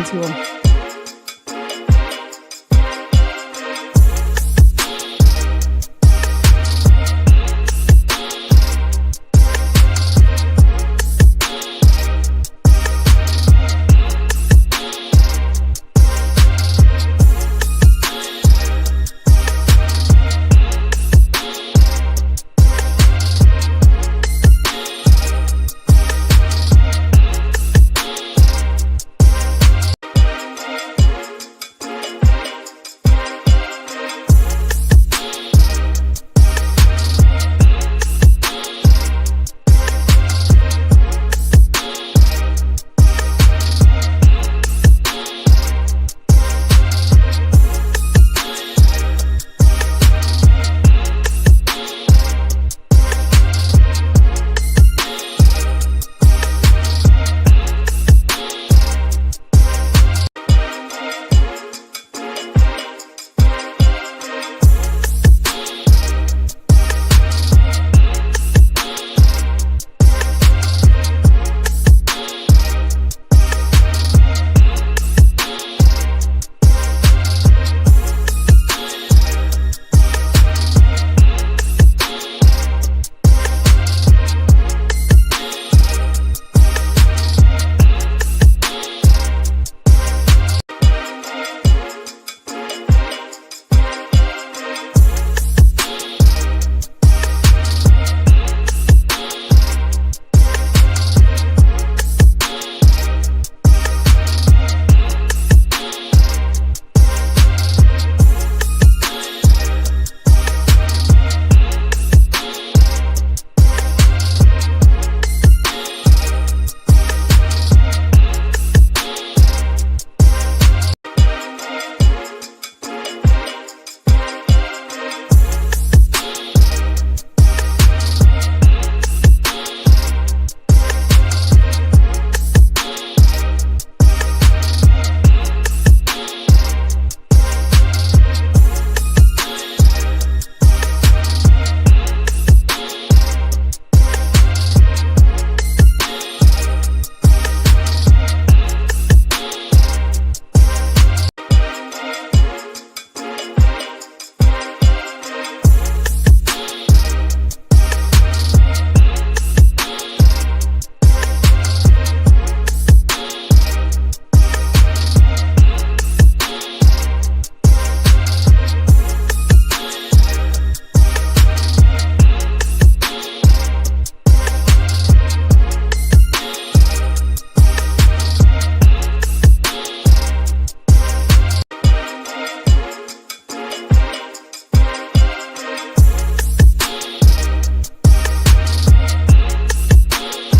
to them.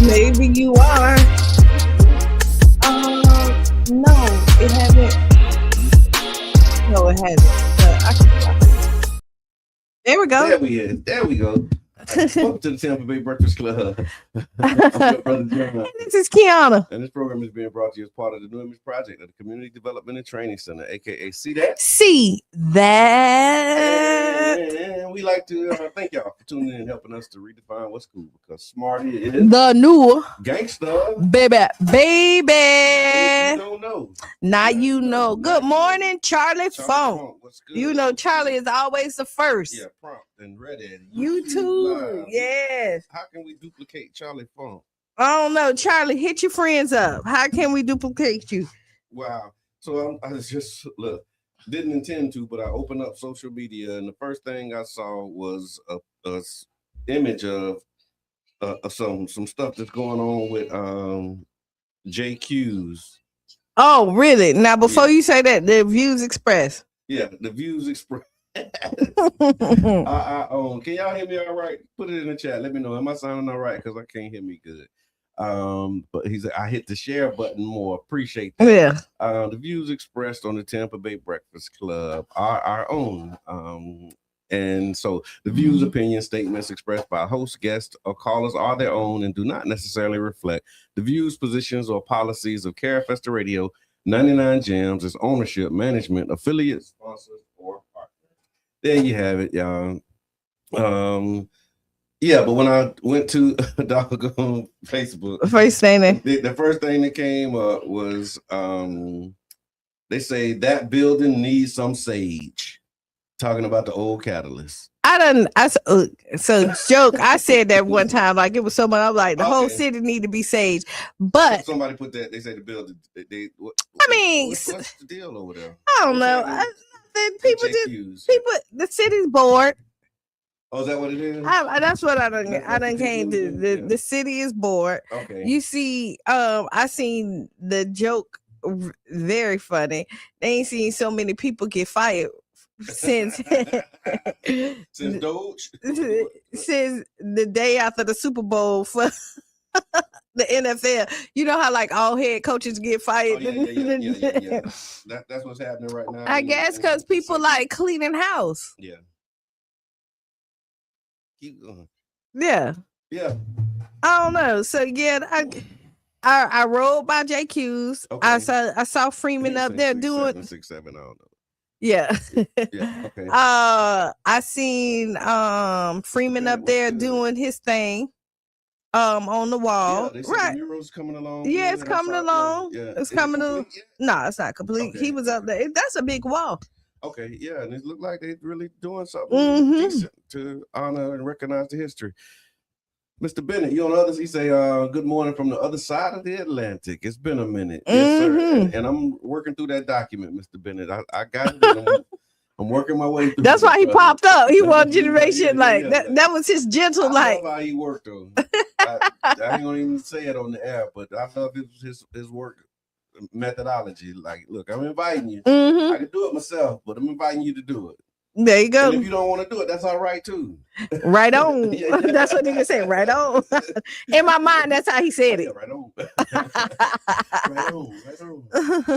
Maybe you are. No, it hasn't. No, it hasn't. But I can try it. There we go. There we go. Welcome to the Tampa Bay Breakfast Club. I'm your brother John. This is Qiana. And this program is being brought to you as part of the New Image Project of the Community Development and Training Center, aka See That. See that. And we like to thank y'all for tuning in and helping us to redefine what's cool, because Smarty is the new gangster. Baby. You don't know. Now you know. Good morning, Charlie Charlie Funk. Funk, what's good? You know Charlie is always the first. Yeah, prompt and ready. You too. Live. Yes. How can we duplicate Charlie Funk? I don't know. Charlie, hit your friends up. How can we duplicate you? Wow. So I was just didn't intend to, but I opened up social media, and the first thing I saw was a image of some stuff that's going on with JQ's. Oh, really? Now, before you say that, the Views Express. Yeah, the Views Express. Can y'all hear me all right? Put it in the chat. Let me know. Am I sounding all right? Because I can't hear me good. But he said I hit the share button more. Appreciate that. Yeah. The views expressed on the Tampa Bay Breakfast Club are our own. And so the views, opinions, statements expressed by hosts, guests, or callers are their own and do not necessarily reflect the views, positions, or policies of Carafesta Radio, 99 Jams, its ownership, management, affiliates, sponsors, or partners. There you have it, y'all. Yeah, but when I went to doggone Facebook, First thing that the first thing that came up was they say that building needs some sage. Talking about the old catalyst. so joke. I said that one time, like it was someone. I'm like, the whole Okay. city need to be sage, but Somebody put that. They say the building. I mean, what's the deal over there? I don't What's know. happening People with just JQs? the city's bored. Oh, is that what it is? That's what I done. That's I done the came to. conclusion? Yeah. The city is bored. Okay. You see, I seen the joke. Very funny. They ain't seen so many people get fired since Since Doge. since the day after the Super Bowl for the NFL. You know how like all head coaches get fired. Oh, yeah. That's what's happening right now. I guess because people like cleaning house. Yeah. Keep going. Yeah. Yeah. I don't know. So yeah, I rode by JQ's. Okay. I saw Freeman up there doing 6, 7, I don't know. Yeah. Yeah. Okay. I seen Freeman up there doing his thing on the wall. Yeah, they said right. the mural's coming along. Yeah, it's coming along. Yeah. It's coming along. No, it's not complete. Okay. He was up there. That's a big wall. Okay, yeah, and it looked like they're really doing something decent to honor and recognize the history. Mr. Bennett, you on the others? He say, "Good morning from the other side of the Atlantic. It's been a minute, yes, sir." And I'm working through that document, Mr. Bennett. I got it. I'm working my way through. That's why he popped up. He wanted generation like that. That was his gentle I like. love how he worked though. I ain't gonna even say it on the air, but I love his work methodology. Like, look, I'm inviting you. I can do it myself, but I'm inviting you to do it. There you go. And if you don't want to do it, that's all right too. Right on. That's what he can say. Right on. In my mind, that's how he said it. Yeah, right on. Right on.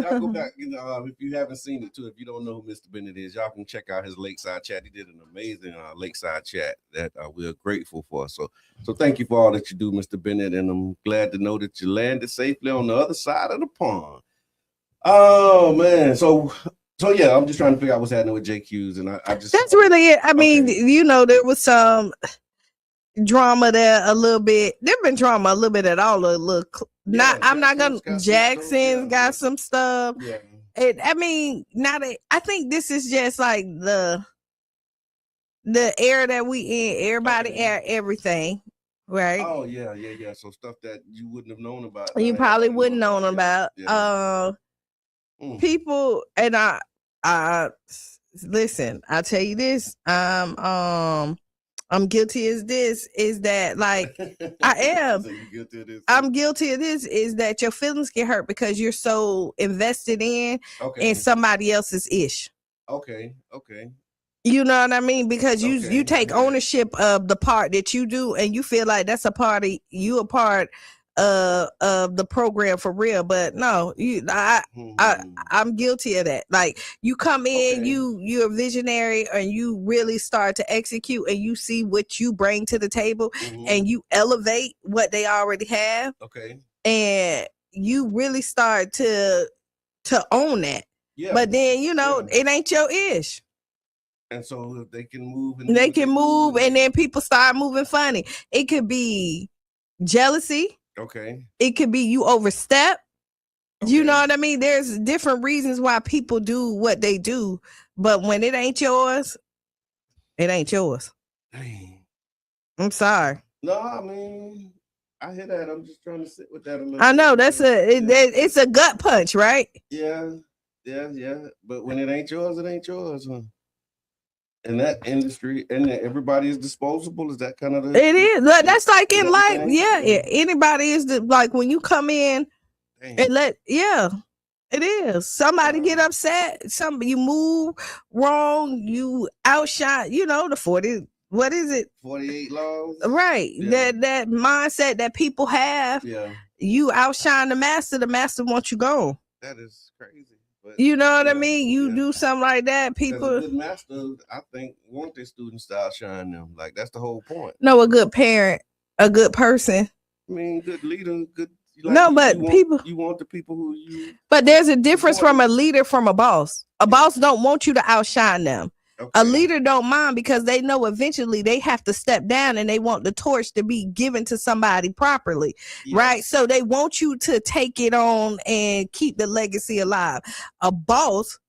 Y'all go back. If you haven't seen it too, if you don't know who Mr. Bennett is, y'all can check out his Lakeside chat. He did an amazing Lakeside chat that we're grateful for. So thank you for all that you do, Mr. Bennett, and I'm glad to know that you landed safely on the other side of the pond. Oh man, so yeah, I'm just trying to figure out what's happening with JQs, and I just that's really it. I mean, there was some drama there a little bit. There's been drama a little bit at all. I'm not gonna. Jackson's got some stuff. Yeah. I mean, I think this is just like the era that we in. Everybody air everything. Right. Oh yeah. So stuff that you wouldn't have known about. You probably wouldn't known about. Yeah. People, and I listen. I tell you this. I'm guilty as this. Is that like I am? So you're guilty of this? I'm guilty of this. Is that your feelings get hurt because you're so invested in somebody else's ish. Okay. You know what I mean? Because you take ownership of the part that you do, and you feel like that's a part of you, a part of the program for real. But no, I'm guilty of that. Like you come in, you're a visionary, and you really start to execute, and you see what you bring to the table, and you elevate what they already have. Okay. And you really start to own that. Yeah. But then it ain't your ish. And so they can move. And then people start moving funny. It could be jealousy. Okay. It could be you overstep. Okay. You know what I mean? There's different reasons why people do what they do. But when it ain't yours, it ain't yours. Dang. I'm sorry. No, I mean, I hear that. I'm just trying to sit with that a little. I know it's a gut punch, right? Yeah. But when it ain't yours, it ain't yours, huh? In that industry, and everybody is disposable. Is that kind of it is? That's like in life. Yeah. Anybody is like when you come in and it is. Somebody get upset. You move wrong. You outshine. The 40. What is it? 48 laws. Right. Yeah. That mindset that people have. Yeah. You outshine the master. The master wants you gone. That is crazy. But, you know what I mean? You do something like that, people. A good master, I think, want their students to outshine them. Like that's the whole point. No, a good parent, a good person. I mean, good leader, good. People. You want the people who you. But there's a difference from a leader from a boss. A boss don't want you to outshine them. A leader don't mind because they know eventually they have to step down and they want the torch to be given to somebody properly, right? So they want you to take it on and keep the legacy alive. A boss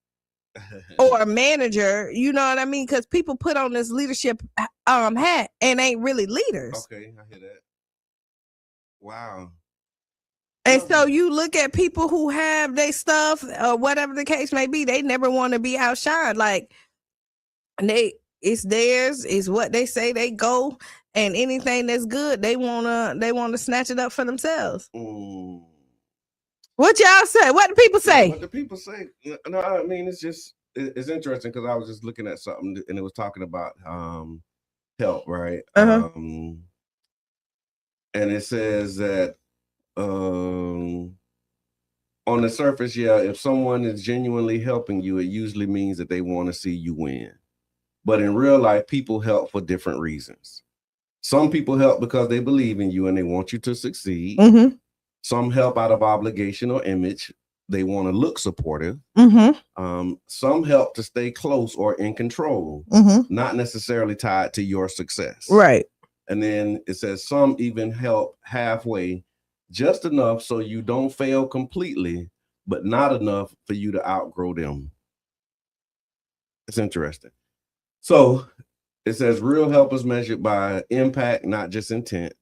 or a manager, you know what I mean? Because people put on this leadership hat and ain't really leaders. Okay, I hear that. Wow. And so you look at people who have their stuff or whatever the case may be, they never want to be outshined. Like it's theirs, it's what they say they go, and anything that's good, they wanna snatch it up for themselves. What y'all say? What do people say? What do people say? No, I mean it's interesting because I was just looking at something and it was talking about help, right? And it says that on the surface, if someone is genuinely helping you, it usually means that they want to see you win. But in real life, people help for different reasons. Some people help because they believe in you and they want you to succeed. Some help out of obligation or image. They want to look supportive. Some help to stay close or in control, not necessarily tied to your success. Right. And then it says some even help halfway, just enough so you don't fail completely, but not enough for you to outgrow them. It's interesting. So it says real help is measured by impact, not just intent.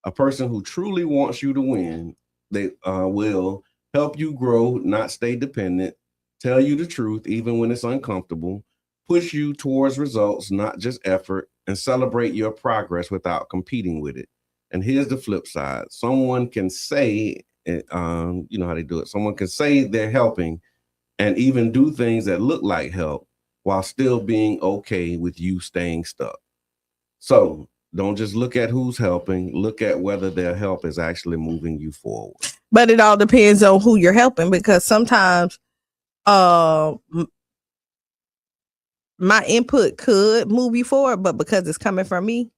A person who truly wants you to win, they will help you grow, not stay dependent, tell you the truth, even when it's uncomfortable, push you towards results, not just effort, and celebrate your progress without competing with it. And here's the flip side. Someone can say, you know how they do it. Someone can say they're helping and even do things that look like help while still being okay with you staying stuck. So don't just look at who's helping, look at whether their help is actually moving you forward. But it all depends on who you're helping, because sometimes my input could move you forward, but because it's coming from me,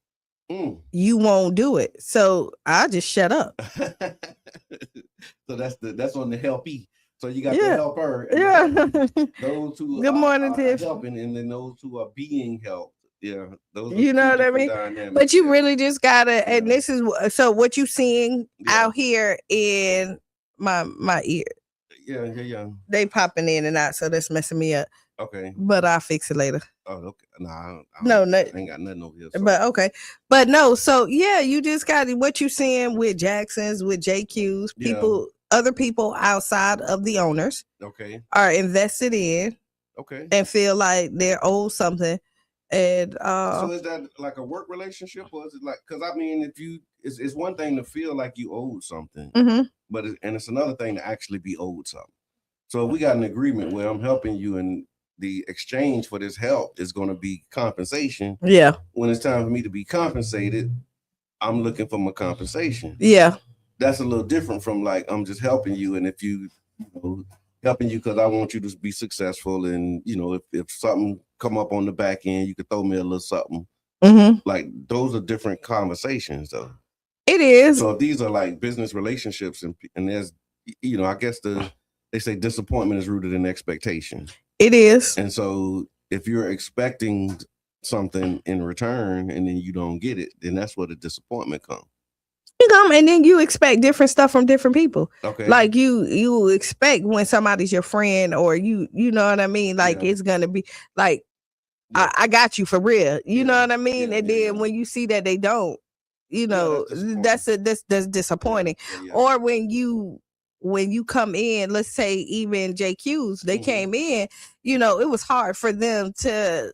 you won't do it. So I just shut up. So that's on the helpee. So you got the helper. Those who Good morning, Tiff. helping, and then those who are being helped. Yeah, those. You know what I mean? Dynamics. But you really just gotta, and this is so what you seeing out here in my ear. Yeah. They popping in and out, so that's messing me up. Okay. But I'll fix it later. Oh, okay. Nah, I ain't got nothing over here. So. But okay. But no, so you just got what you seeing with Jacksons, with JQs, people, other people outside of the owners, are invested in, and feel like they're owed something. And so is that like a work relationship, or is it like? Because I mean, if you, it's one thing to feel like you owed something, but it's another thing to actually be owed something. So we got an agreement where I'm helping you, and the exchange for this help is going to be compensation. Yeah. When it's time for me to be compensated, I'm looking for my compensation. Yeah. That's a little different from like I'm just helping you, and if you helping you because I want you to be successful, and if something come up on the back end, you could throw me a little something. Like those are different conversations, though. It is. So if these are like business relationships, and there's, I guess they say disappointment is rooted in expectation. It is. And so if you're expecting something in return and then you don't get it, then that's where the disappointment comes. You come and then you expect different stuff from different people. Okay. Like you expect when somebody's your friend, or you know what I mean? Like it's gonna be like I got you for real. You know what I mean? And then when you see that they don't, that's disappointing. Or when you come in, let's say even JQs, they came in, it was hard for them to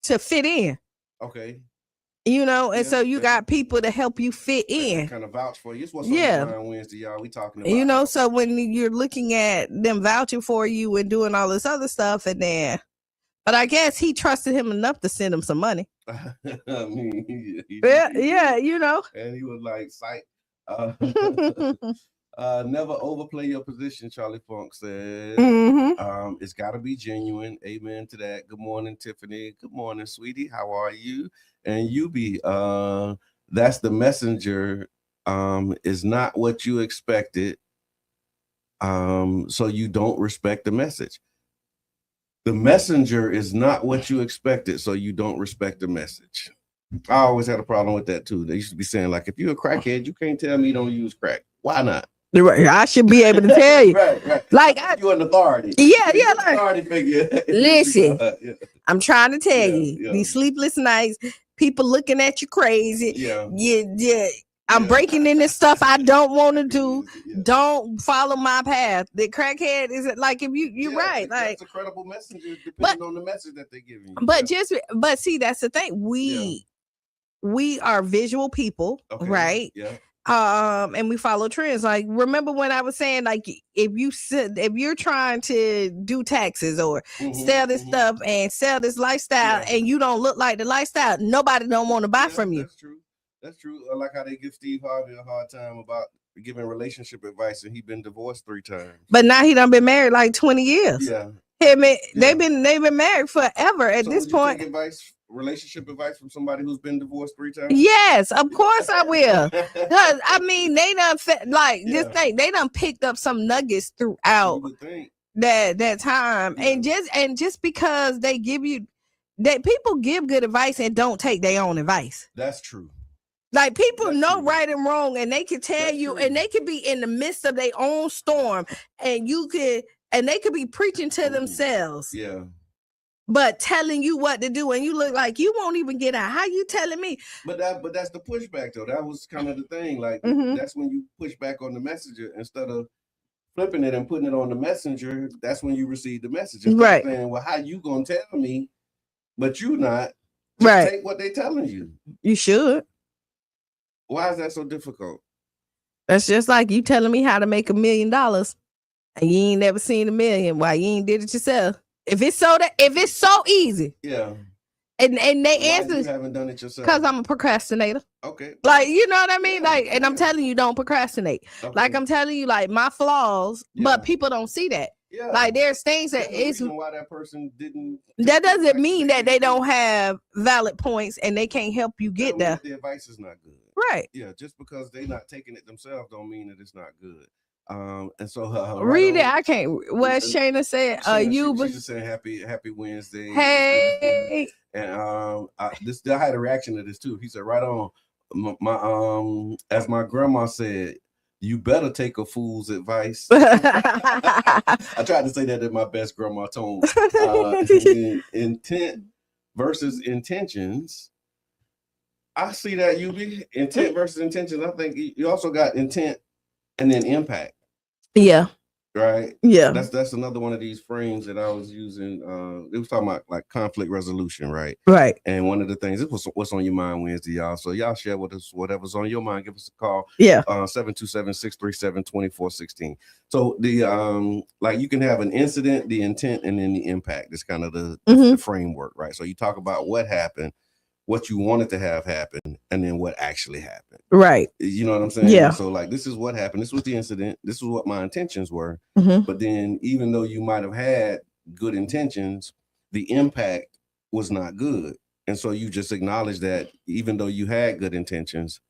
fit in. Okay. And so you got people to help you fit in. Kind of vouch for you. It's what's on Wednesday, y'all. We talking about. So when you're looking at them vouching for you and doing all this other stuff, and then, but I guess he trusted him enough to send him some money. I mean, yeah. And he was like, "Sight." Never overplay your position, Charlie Funk said. It's got to be genuine. Amen to that. Good morning, Tiffany. Good morning, sweetie. How are you? And you be, that's the messenger, is not what you expected. So you don't respect the message. The messenger is not what you expected, so you don't respect the message. I always had a problem with that too. They used to be saying, like, if you're a crackhead, you can't tell me you don't use crack. Why not? I should be able to tell you. Right. Like you're an authority. Yeah. Like, authority figure. Listen, yeah. I'm trying to tell you, these sleepless nights, people looking at you crazy. Yeah. I'm breaking into stuff I don't want to do. Don't follow my path. The crackhead is like, if you're right. Like, that's a credible messenger depending on the message that they're giving you. But see, that's the thing. We are visual people, right? Yeah. And we follow trends. Like, remember when I was saying, like, if you're trying to do taxes or sell this stuff and sell this lifestyle and you don't look like the lifestyle, nobody don't want to buy from you. That's true. I like how they give Steve Harvey a hard time about giving relationship advice, and he's been divorced 3 times. But now he done been married like 20 years. Yeah. They've been married forever at this point. Relationship advice from somebody who's been divorced 3 times? Yes, of course I will. I mean, they done just think they done picked up some nuggets throughout that time, and just because they give you that, people give good advice and don't take their own advice. That's true. Like, people know right and wrong, and they can tell you, and they could be in the midst of their own storm, and they could be preaching to themselves. Yeah. But telling you what to do, and you look like you won't even get out. How you telling me? But that's the pushback, though. That was kind of the thing. Like, that's when you push back on the messenger instead of flipping it and putting it on the messenger. That's when you receive the message. Instead of saying, well, how you gonna tell me, but you not? Just take what they telling you. You should. Why is that so difficult? That's just like you telling me how to make $1 million, and you ain't never seen $1 million. Why you ain't did it yourself? If it's so easy, and they answer, you haven't done it yourself. Because I'm a procrastinator. Okay, like, you know what I mean. And I'm telling you, don't procrastinate. Like, I'm telling you, like, my flaws, but people don't see that. Like, there's things that it's why that person didn't. That doesn't mean that they don't have valid points and they can't help you get there. The advice is not good. Right. Yeah, just because they're not taking it themselves don't mean that it's not good. And so read it. I can't. What Qiana said. She's just saying happy Wednesday. Hey. And I had a reaction to this too. He said, right on. My as my grandma said, you better take a fool's advice. I tried to say that in my best grandma tone. Intent versus intentions. I see that, UB. Intent versus intentions. I think you also got intent and then impact. Yeah. Right. Yeah. That's another one of these frames that I was using. It was talking about like conflict resolution, right? Right. And one of the things, it was what's on your mind Wednesday, y'all. So y'all share with us whatever's on your mind. Give us a call. Yeah. 727-637-2416. So the like, you can have an incident, the intent, and then the impact. It's kind of the framework, right? So you talk about what happened, what you wanted to have happen, and then what actually happened. Right. You know what I'm saying? Yeah. So like, this is what happened. This was the incident. This is what my intentions were. But then even though you might have had good intentions, the impact was not good. And so you just acknowledge that even though you had good intentions,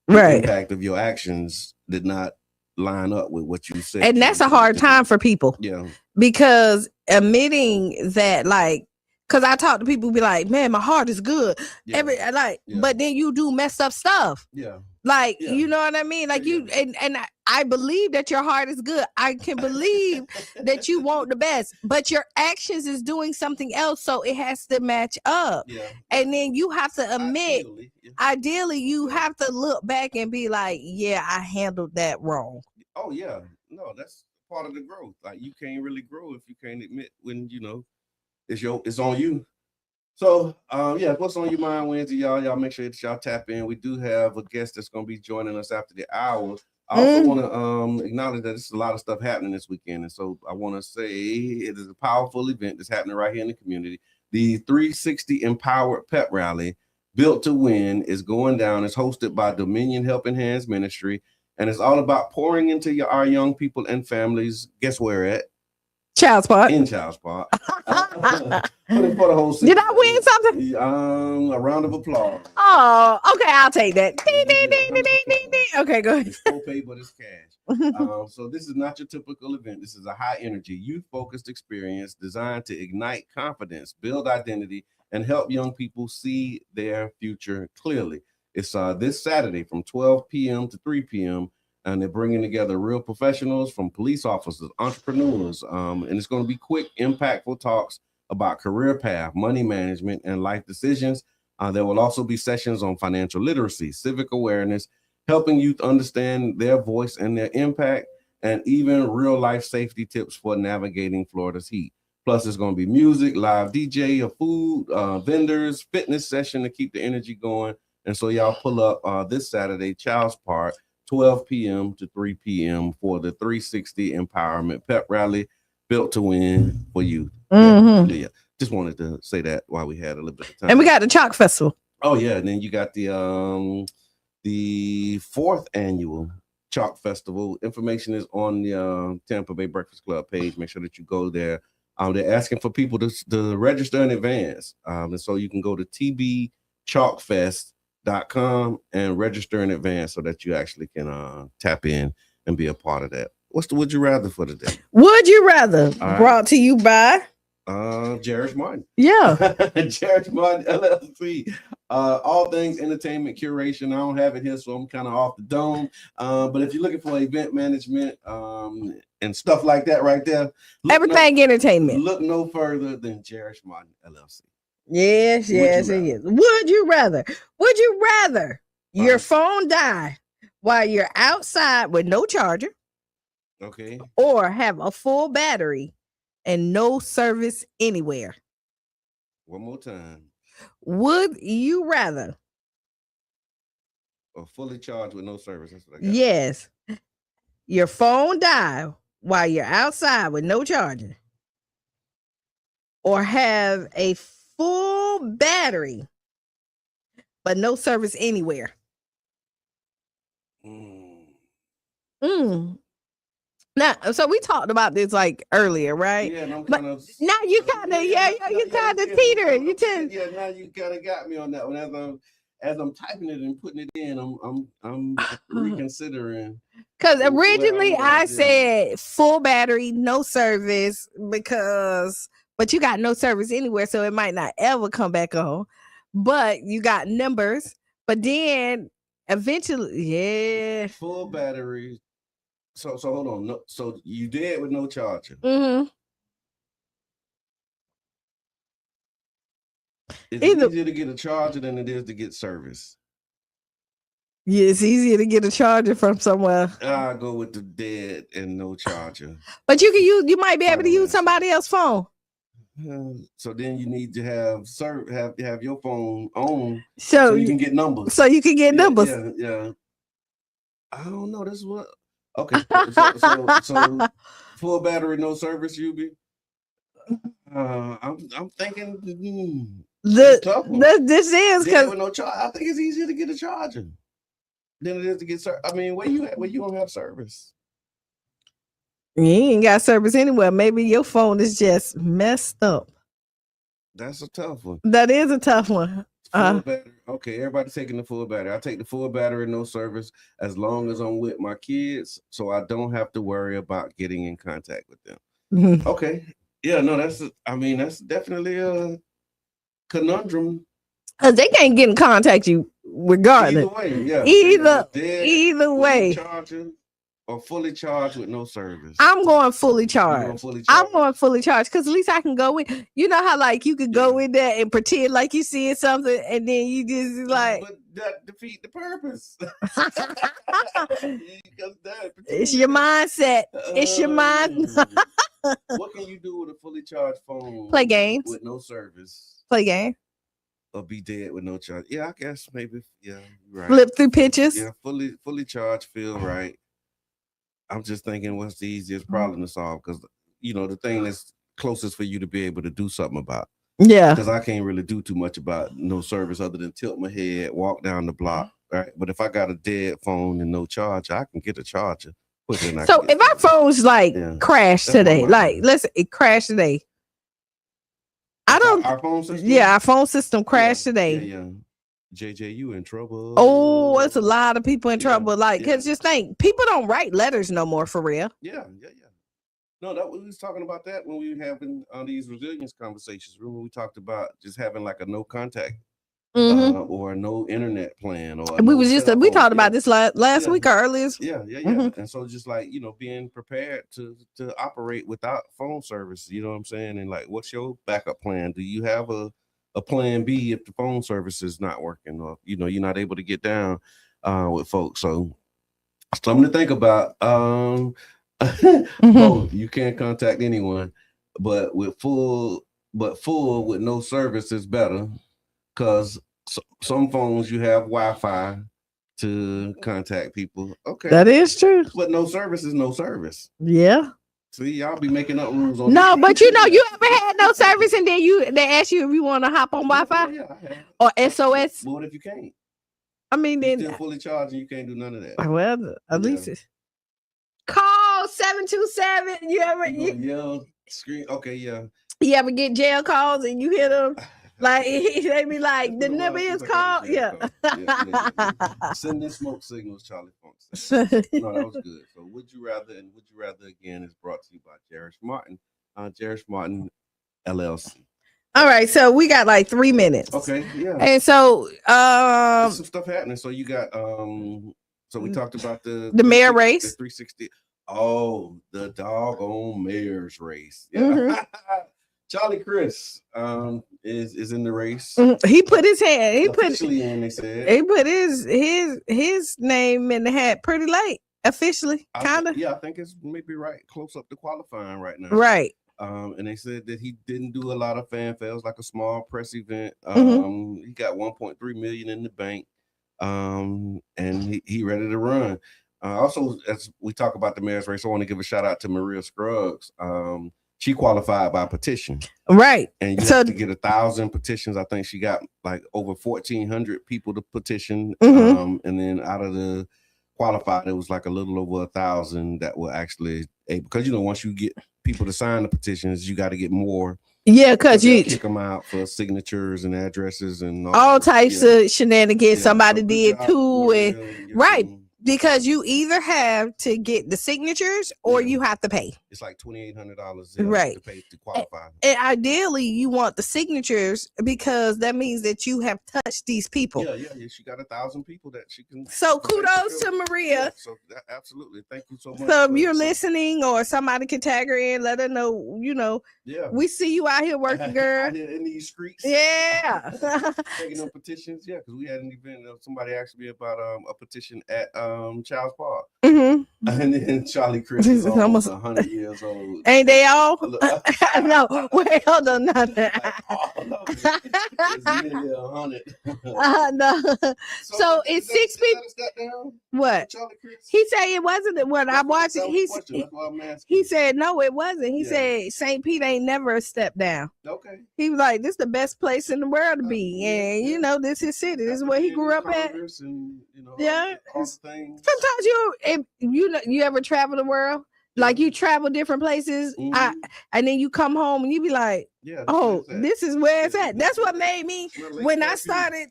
the impact of your actions did not line up with what you said. And that's a hard time for people. Yeah. Because admitting that, like, because I talk to people who be like, man, my heart is good. But then you do messed up stuff. Yeah. Like, you know what I mean? Like, and I believe that your heart is good. I can believe that you want the best, but your actions is doing something else. So it has to match up. Yeah. And then you have to admit, ideally you have to look back and be like, yeah, I handled that wrong. Oh, yeah. No, that's part of the growth. Like, you can't really grow if you can't admit when, you know, it's on you. So what's on your mind Wednesday, y'all? Y'all make sure that y'all tap in. We do have a guest that's gonna be joining us after the hour. I also want to acknowledge that there's a lot of stuff happening this weekend, and so I want to say it is a powerful event that's happening right here in the community. The 360 Empowered Pep Rally, Built to Win, is going down. It's hosted by Dominion Helping Hands Ministry, and it's all about pouring into our young people and families. Guess where at? Child's Park. In Child's Park. For the whole city. Did I win something? A round of applause. Oh, okay, I'll take that. Ding, ding, ding, ding, ding, ding, ding. Okay, go ahead. It's co-pay, but it's cash. So this is not your typical event. This is a high energy, youth-focused experience designed to ignite confidence, build identity, and help young people see their future clearly. It's this Saturday from 12 p.m. to 3 p.m. And they're bringing together real professionals from police officers, entrepreneurs, and it's going to be quick, impactful talks about career path, money management, and life decisions. There will also be sessions on financial literacy, civic awareness, helping youth understand their voice and their impact, and even real life safety tips for navigating Florida's heat. Plus, there's going to be music, live DJ, food, vendors, fitness session to keep the energy going. And so y'all pull up this Saturday, Child's Park, 12 p.m. to 3 p.m. for the 360 Empowerment Pep Rally, built to win for youth. Mm-hmm. Yeah. Just wanted to say that while we had a little bit of time. And we got the Chalk Festival. Oh yeah, and then you got the 4th annual Chalk Festival. Information is on the Tampa Bay Breakfast Club page. Make sure that you go there. They're asking for people to register in advance, and so you can go to tbchalkfest.com and register in advance so that you actually can tap in and be a part of that. What's the Would You Rather for today? Would You Rather, right. Brought to you by Jared Martin. Yeah. Jared Martin LLC. All things entertainment curation. I don't have it here, so I'm kind of off the dome. But if you're looking for event management and stuff like that right there, everything entertainment. Look no further than Jared Martin LLC. Yes. Would you rather? Would you rather your phone die while you're outside with no charger? Okay. Or have a full battery and no service anywhere? One more time. Would you rather? Or fully charged with no service. That's what I got. Yes. Your phone die while you're outside with no charger. Or have a full battery but no service anywhere. Now, so we talked about this like earlier, right? Yeah, and I'm but kind of now you kind of you kind of teetering. Yeah, now you kind of got me on that one. As I'm typing it and putting it in, I'm reconsidering. Because originally I said full battery, no service, but you got no service anywhere, so it might not ever come back on. But you got numbers, but then eventually, yeah, full battery. So hold on. No, so you did with no charger. Mm-hmm. It's easier to get a charger than it is to get service. Yeah, it's easier to get a charger from somewhere. I'll go with the dead and no charger. But you might be able to use somebody else's phone. So then you need to have your phone on so you can get numbers. So you can get numbers. Yeah. I don't know. This is what. Okay. So full battery, no service, Yubi. I'm thinking this is because with no charge. I think it's easier to get a charger than it is to get service. I mean, where you don't have service. You ain't got service anywhere. Maybe your phone is just messed up. That's a tough one. That is a tough one. Full battery. Okay, everybody's taking the full battery. I take the full battery, no service, as long as I'm with my kids, so I don't have to worry about getting in contact with them. Mm-hmm. Okay. Yeah, no, that's definitely a conundrum. Because they can't get in contact you regardless. Either way, yeah. Either way. Charger or fully charged with no service. I'm going fully charged. I'm going fully charged because at least I can go in. You know how like you could go in there and pretend like you seeing something and then you just like. But that defeat the purpose. It's your mindset. It's your mind. What can you do with a fully charged phone? Play games with no service. Play game. Or be dead with no charge. Yeah, I guess maybe. Yeah, right. Flip through pictures. Yeah, fully charged feel right. I'm just thinking, what's the easiest problem to solve? Because the thing that's closest for you to be able to do something about. Yeah. Because I can't really do too much about no service other than tilt my head, walk down the block. Right. But if I got a dead phone and no charger, I can get a charger. So if our phones crash today, it crashed today. I don't. Our phone system. Yeah, our phone system crashed today. Yeah. JJ, you in trouble. Oh, it's a lot of people in trouble. Cause just think, people don't write letters no more for real. Yeah. No, we was talking about that when we were having these resilience conversations. Remember we talked about just having like a no contact or no internet plan, or we talked about this last week or earlier. Yeah. And so just being prepared to operate without phone service. You know what I'm saying? And like, what's your backup plan? Do you have a plan B if the phone service is not working, or you're not able to get down with folks? So something to think about. Both. You can't contact anyone, but full with no service is better, because some phones you have Wi-Fi to contact people. Okay, that is true. But no service is no service. Yeah. See, y'all be making up rules on no, but you ever had no service and then they ask you if you want to hop on Wi-Fi? Yeah, I have. Or SOS? But what if you can't? I mean, you're then still fully charged and you can't do none of that. Well, at least call 727. You ever yell, scream? Okay, yeah. You ever get jail calls and you hear them? Like they be like, the number is called. Yeah. Sending smoke signals, Charlie Funk. No, that was good. So Would You Rather and Would You Rather Again is brought to you by Jerish Martin, Jerish Martin LLC. All right, so we got like 3 minutes. Okay, yeah. And so there's some stuff happening. So you got so we talked about the mayor race. The 360. Oh, the doggone mayor's race. Yeah. Mm-hmm. Charlie Chris is in the race. He put his hand. He put his name in the hat pretty late. Officially, kind of. Yeah, I think it's maybe close up to qualifying right now. Right. And they said that he didn't do a lot of fanfare. It was like a small press event. He got 1.3 million in the bank. And he ready to run. Also, as we talk about the mayor's race, I want to give a shout out to Maria Scruggs. She qualified by petition, right? And you have to get 1,000 petitions. I think she got like over 1,400 people to petition, and then out of the qualified, it was like a little over 1,000 that were actually able. Because once you get people to sign the petitions, you got to get more. Yeah, because you kick them out for signatures and addresses and all types of shenanigans. Yeah, somebody did too, and right. Because you either have to get the signatures or you have to pay. It's like $2,800 right. to pay to qualify. And ideally, you want the signatures because that means that you have touched these people. Yeah. She got 1,000 people that she can. So kudos to Maria. Yeah, so absolutely, thank you so much. So if you're listening, or somebody can tag her in, let her know. Yeah, we see you out here working, girl. Out here in these streets. Yeah, taking up petitions. Yeah, because we had an event. Somebody asked me about a petition at Child's Park. And then Charlie Chris is almost 100 years old. Ain't they all? No, wait, hold on, nothing. It's nearly 100. No. So it's 6 people. What? Charlie Chris? He said it wasn't. When I watched it, he said no, it wasn't. He said St. Pete ain't never stepped down. Okay. He was like, "This is the best place in the world to be," and this is his city. This is where he grew up at. And, all things. Sometimes you ever travel the world, like you travel different places, and then you come home and you be like, this is where it's at. That's what made me when I started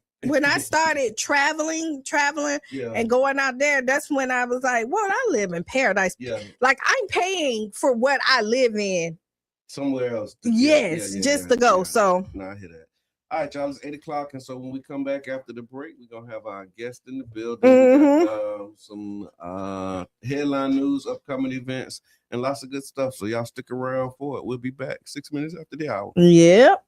traveling and going out there. That's when I was like, well, I live in paradise. Like I'm paying for what I live in somewhere else. Just to go. So no, I hear that. All right, y'all, it's 8:00, and so when we come back after the break, we're gonna have our guest in the building. We got, some headline news, upcoming events, and lots of good stuff. So y'all stick around for it. We'll be back 6 minutes after the hour. Yep.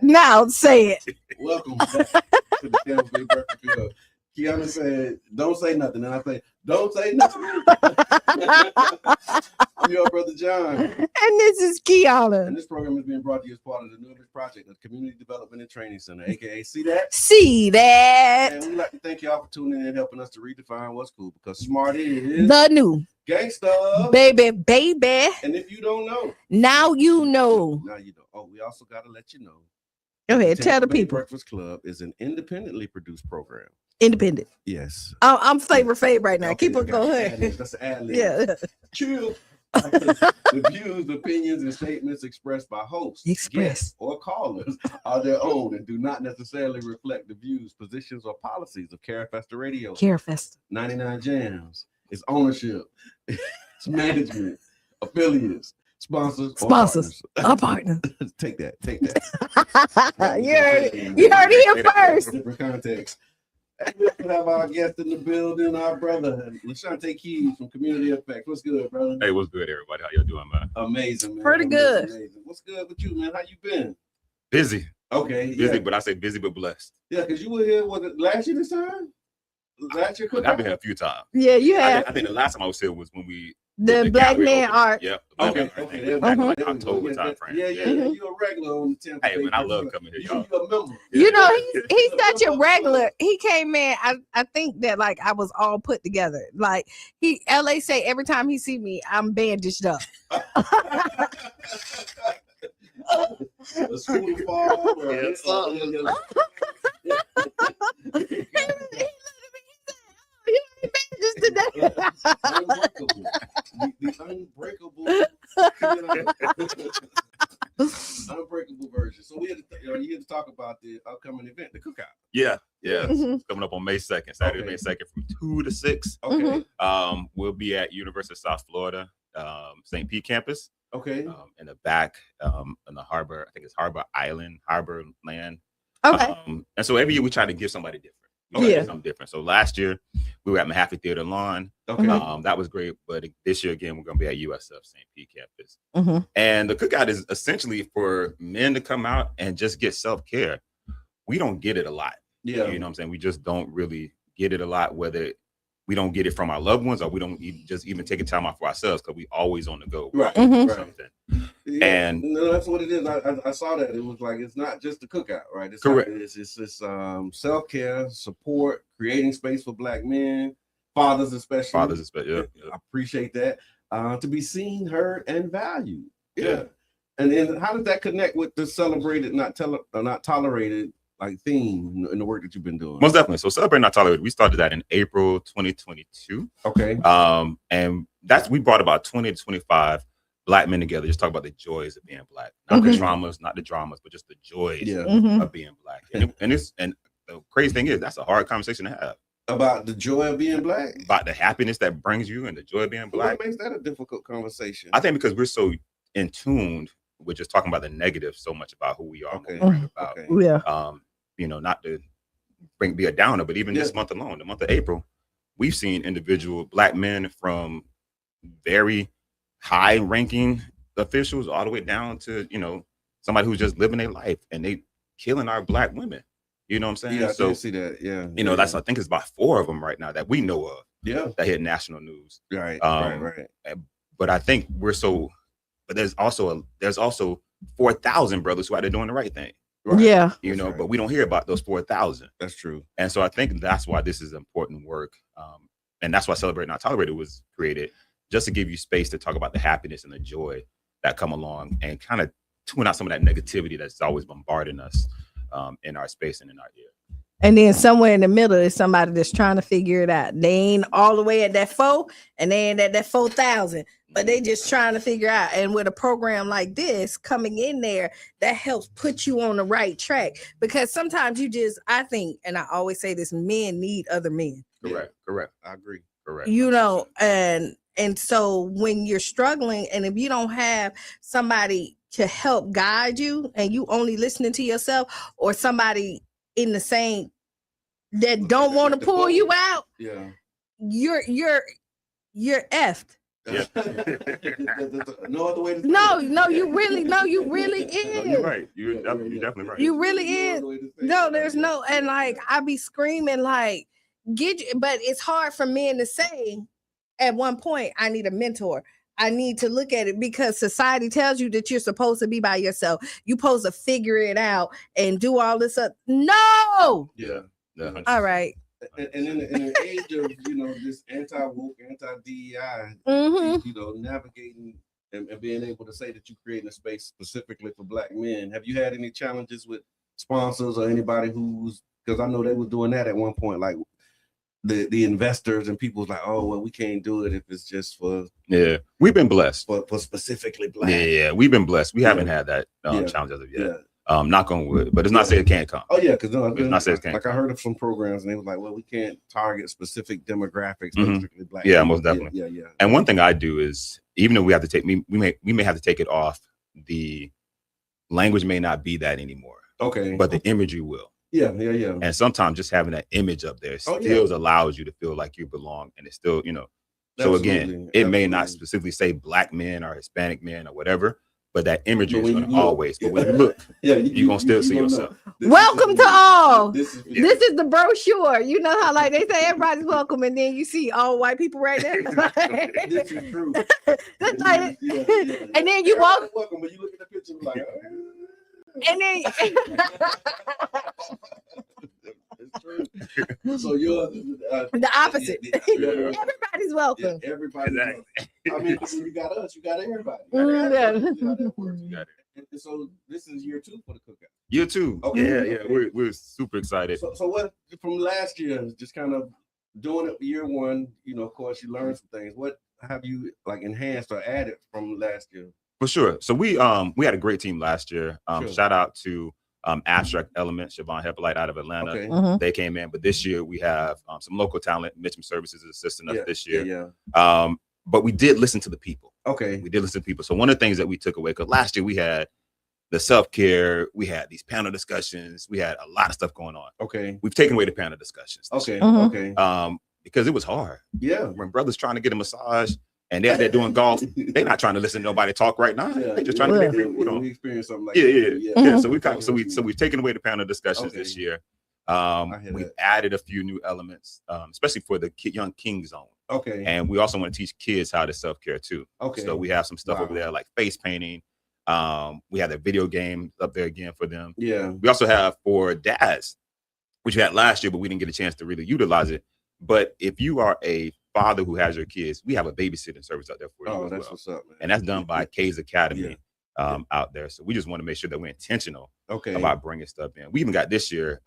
Now say it. Welcome back to the Tampa Bay Breakfast Club. Qiana said, "Don't say nothing," and I say, "Don't say nothing." I'm your brother John, and this is Qiana. And this program is being brought to you as part of the New Image Project, the Community Development and Training Center, aka See That. See that. And we'd like to thank y'all for tuning in and helping us to redefine what's cool, because smart is the new gangsta, baby. And if you don't know, now you know. Now you know. Oh, we also got to let you know. Go ahead, tell the people. Breakfast Club is an independently produced program. Independent. Yes. I'm Flavor Fave right now. Okay, Keep on going. That's an ad lib. Yeah. Chill. The views, opinions, and statements expressed by hosts, guests, or callers are their own and do not necessarily reflect the views, positions, or policies of Carefesta Radio. Carefesta. 99 Jams. Its ownership, its management, affiliates, sponsors, our partners. Take that. You heard it here first. Different context. And we have our guest in the building, our brother, Lashante Keys from Community Effect. What's good, brother? Hey, what's good, everybody? How y'all doing, man? Amazing, man. Pretty good. Amazing. What's good with you, man? How you been? Busy. Okay. Busy, but I say busy but blessed. Yeah, because you were here, was it last year this time? Last year? I've been here a few times. Yeah, you have. I think the last time I was here was when we the Black Man Art. Yep. Okay. Like October time frame. Yeah. You're a regular on the Tampa. Hey, man, I love coming here, y'all. You're a member. You know, he's such a regular. He came in. I think that like I was all put together. Like LA say every time he see me, I'm bandaged up. The school fall. Unbreakable version. So we had to, you had to talk about the upcoming event, the Cookout. Yeah. It's coming up on May 2nd, Saturday, May 2nd from 2 to 6. Okay. We'll be at University of South Florida, St. Pete campus. Okay. In the back, in the harbor, I think it's Harbor Land. Okay. And so every year we try to give somebody different. Something different. So last year we were at Mahaffey Theater Lawn. Okay. That was great. But this year again, we're gonna be at USF St. Pete campus. And the cookout is essentially for men to come out and just get self-care. We don't get it a lot. Yeah. You know what I'm saying? We just don't really get it a lot, whether we don't get it from our loved ones or we don't just even take a time out for ourselves because we always on the go. Right. Something. Yeah. And no, that's what it is. I saw that. It was like, it's not just the cookout, right? It's correct. Like it's self-care, support, creating space for Black men, fathers especially. Yeah. I appreciate that. To be seen, heard, and valued. Yeah. And then how does that connect with the celebrated, not tolerated, like theme in the work that you've been doing? Most definitely. So Celebrate Not Tolerated, we started that in April 2022. Okay. And we brought about 20 to 25 Black men together, just talk about the joys of being Black, not the traumas, not the dramas, but just the joys of being Black. And the crazy thing is, that's a hard conversation to have. About the joy of being Black? About the happiness that brings you and the joy of being Black. What makes that a difficult conversation? I think because we're so in tuned with just talking about the negative so much about who we are. Not to be a downer, but even this month alone, the month of April, we've seen individual Black men from very high-ranking officials all the way down to, somebody who's just living their life and they killing our Black women. You know what I'm saying? Yeah, so I see that. Yeah. That's, I think it's about 4 of them right now that we know of. Yeah. That hit national news. Right. But I think but there's also 4,000 brothers who are doing the right thing. Right. Yeah. But we don't hear about those 4,000. That's true. And so I think that's why this is important work. And that's why Celebrate Not Tolerated was created, just to give you space to talk about the happiness and the joy that come along and kind of tune out some of that negativity that's always bombarding us in our space and in our ear. And then somewhere in the middle is somebody that's trying to figure it out. They ain't all the way at that 4 and they ain't at that 4,000, but they just trying to figure out. And with a program like this coming in there, that helps put you on the right track, because sometimes I think, and I always say this, men need other men. Correct. I agree. Correct. And so when you're struggling, and if you don't have somebody to help guide you and you only listening to yourself, or somebody in the same that don't want to pull you out, you're effed. Yeah. No other way to say No, it. you really is. No, you're right. You're definitely right. You really No is. other way to say No, it. there's no, and like I be screaming like but it's hard for men to say at one point, I need a mentor. I need to look at it because society tells you that you're supposed to be by yourself. You're supposed to figure it out and do all this up. No. Yeah. All right. And in an age of this anti-woke, anti-DEI, navigating and being able to say that you're creating a space specifically for Black men, have you had any challenges with sponsors or anybody who's, because I know they were doing that at one point, like the investors and people was like, oh well, we can't do it if it's just for we've been blessed for specifically Black. Yeah, we've been blessed. We haven't had that challenge as of yet. Knock on wood, but it's not saying it can't come. Oh yeah, because it's not saying it can't like come. I heard of some programs and they was like, well, we can't target specific demographics, specifically Black. Yeah, people. most definitely. Yeah. And one thing I do is, even though we have to take we may have to take it off, the language may not be that anymore. Okay. But the imagery will. Yeah. And sometimes just having that image up there still allows you to feel like you belong, and it's still, So again, it may not specifically say Black men or Hispanic men or whatever, but that imagery is going to always. But when you look, you're going to still see yourself. Welcome to all. This is the brochure. You know how like they say everybody's welcome, and then you see all white people right there. This is true. That's like, and then you walk. Welcome, but you look at the picture like. And then it's true. So you're the opposite. Everybody's welcome. Yeah, everybody's welcome. I mean, you got us, you got everybody. And so this is year 2 for the cookout. Year 2. Okay. Yeah. We're super excited. So what from last year, just kind of doing it year 1, of course you learned some things. What have you like enhanced or added from last year? For sure. So we had a great team last year. Shout out to Abstract Element, Siobhan Heppolite out of Atlanta. Okay. They came in, but this year we have some local talent. Mitchum Services is assisting us this year. Yeah. But we did listen to the people. Okay. We did listen to people. So one of the things that we took away, because last year we had the self-care, we had these panel discussions, we had a lot of stuff going on. Okay. We've taken away the panel discussions. Okay. Okay. Because it was hard. Yeah. When brothers trying to get a massage and they're doing golf, they're not trying to listen to nobody talk right now. They're just trying to get we experience something like that. So we've taken away the panel discussions this year. We've added a few new elements, especially for the young king zone. Okay. And we also want to teach kids how to self-care too. Okay. So we have some stuff over there like face painting. We have the video game up there again for them. Yeah. We also have for dads, which we had last year, but we didn't get a chance to really utilize it. But if you are a father who has your kids, we have a babysitting service out there for you. Oh, that's what's up, man. And that's done by Keys Academy out there. So we just want to make sure that we're intentional about bringing stuff in. We even got this year,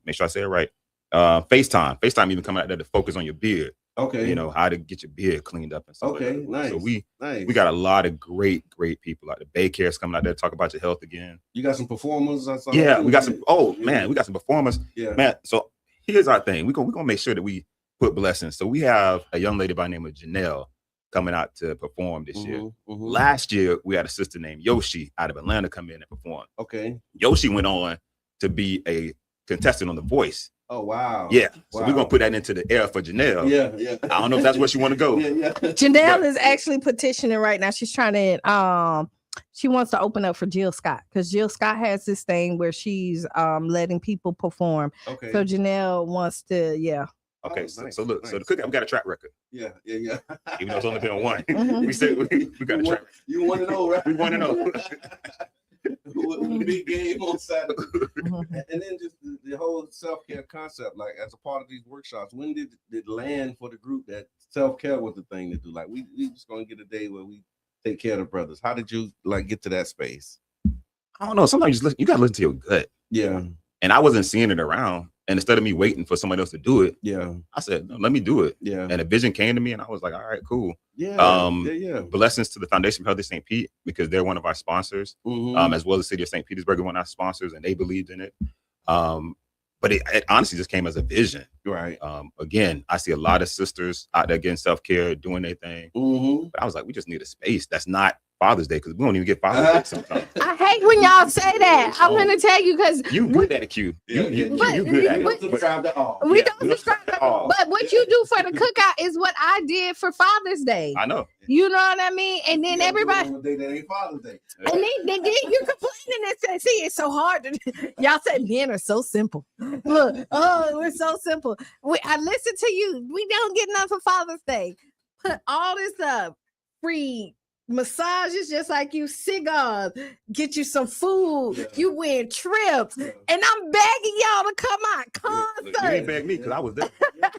make sure I say it right, FaceTime. FaceTime even coming out there to focus on your beard. Okay. How to get your beard cleaned up and stuff. Okay, like that. nice. So we got a lot of great people out there. Baycare's coming out there to talk about your health again. You got some performers? We got some. Oh man, we got some performers. Yeah, man. So here's our thing. We're gonna make sure that we put blessings. So we have a young lady by the name of Janelle coming out to perform this year. Last year we had a sister named Yoshi out of Atlanta come in and perform. Okay. Yoshi went on to be a contestant on The Voice. Oh wow! Yeah, so we're gonna put that into the air for Janelle. Yeah. I don't know if that's where she want to go. Janelle is actually petitioning right now. She's trying to she wants to open up for Jill Scott because Jill Scott has this thing where she's letting people perform. Okay. So Janelle wants to Okay, so look, so the cookout, we got a track record. Yeah. Even though it's only been on one, we said we got a track record. You want to know, right? We want to know. Big game on Saturday. And then just the whole self-care concept, like as a part of these workshops, when did it land for the group that self-care was the thing to do? Like we just gonna get a day where we take care of the brothers. How did you like get to that space? I don't know. Sometimes you gotta listen to your gut. Yeah. And I wasn't seeing it around. And instead of me waiting for somebody else to do it, I said, no, let me do it. Yeah. And a vision came to me and I was like, all right, cool. Yeah. Blessings to the Foundation for Healthy St. Pete because they're one of our sponsors, as well as the city of St. Petersburg, one of our sponsors, and they believed in it. But it honestly just came as a vision. Right. Again, I see a lot of sisters out there getting self-care, doing their thing. But I was like, we just need a space that's not Father's Day because we don't even get Father's Day sometimes. I hate when y'all say that. I'm gonna tell you because You good at it, Q. You good at it. Subscribe to all. we Yeah, don't we don't subscribe. subscribe to all. But what you do for the cookout is what I did for Father's Day. I know. You know what I mean? And then everybody. On a day that ain't Father's Day. And then you're complaining and say, see, it's so hard to y'all say men are so simple. Look, oh, we're so simple. I listen to you. We don't get nothing for Father's Day. Put all this up. Free massages, just like you, cigars, get you some food, you win trips, and I'm begging y'all to come out concert. You ain't beg me because I was there.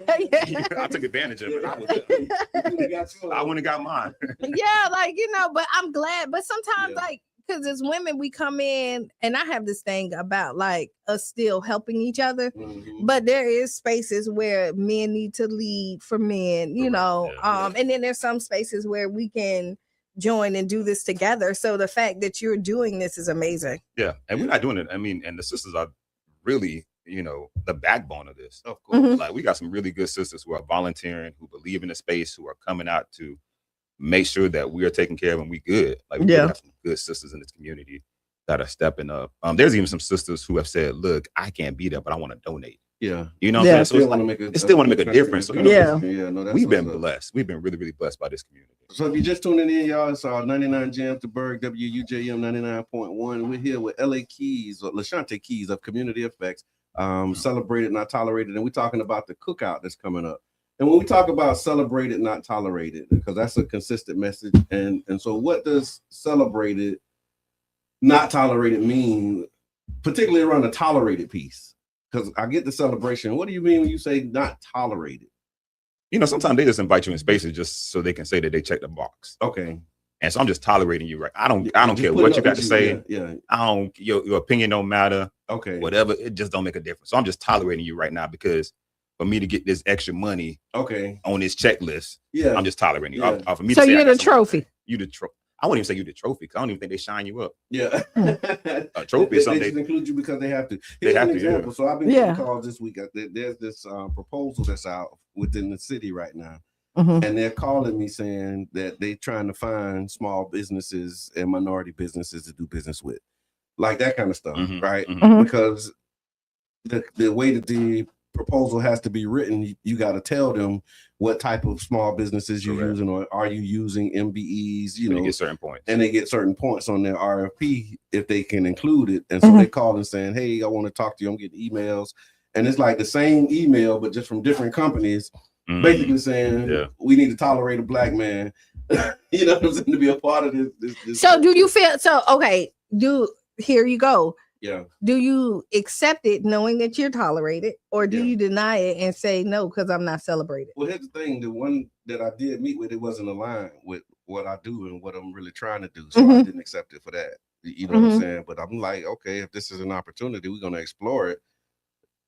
I took advantage of it. I was there. I went and got mine. Yeah, like but I'm glad. But sometimes, like, because as women, we come in, and I have this thing about like us still helping each other, but there is spaces where men need to lead for men, and then there's some spaces where we can join and do this together. So the fact that you're doing this is amazing. Yeah, and we're not doing it. I mean, and the sisters are really, the backbone of this. Of course. Mhm. Like we got some really good sisters who are volunteering, who believe in the space, who are coming out to make sure that we are taking care of them. We good. Like we really have some good sisters in this community that are stepping up. There's even some sisters who have said, "Look, I can't be there, but I want to donate." Yeah, you know what I'm saying? So still want to make a difference. So, we've been blessed. blessed. We've been really, really blessed by this community. So if you're just tuning in, y'all, it's our 99 Gems to Berg, WUJM 99.1. We're here with LA Keys, or LaShante Keys of Community Effects, Celebrated, Not Tolerated. And we're talking about the cookout that's coming up. And when we talk about celebrated, not tolerated, because that's a consistent message. And so what does celebrated, not tolerated mean, particularly around the tolerated piece? Because I get the celebration. What do you mean when you say not tolerated? Sometimes they just invite you in spaces just so they can say that they checked the box. Okay. And so I'm just tolerating you, right? I don't care what you got to say. Yeah. I don't. Your opinion don't matter. Okay. Whatever. It just don't make a difference. So I'm just tolerating you right now because for me to get this extra money. Okay. On this checklist. Yeah. I'm just tolerating you. Yeah. For me so to say you're the trophy. You the trophy. I wouldn't even say you the trophy because I don't even think they shine you up. Yeah. A trophy is something they just include you because they have to. They have an example. Yeah. So I've been getting calls this week. There's this proposal that's out within the city right now. And they're calling me saying that they're trying to find small businesses and minority businesses to do business with, like that kind of stuff, right? Because the way that the proposal has to be written, you got to tell them what type of small businesses you're using, or are you using MBEs? They get certain points, and they get certain points on their RFP if they can include it. And so they call and saying, "Hey, I want to talk to you." I'm getting emails, and it's like the same email but just from different companies. Basically saying we need to tolerate a black man, you know what I'm saying, to be a part of this. So do you feel okay? Here you go. Yeah. Do you accept it knowing that you're tolerated, or do you deny it and say no because I'm not celebrated? Well, here's the thing: the one that I did meet with, it wasn't aligned with what I do and what I'm really trying to do, so I didn't accept it for that. You know what I'm saying? But I'm like, okay, if this is an opportunity, we're gonna explore it,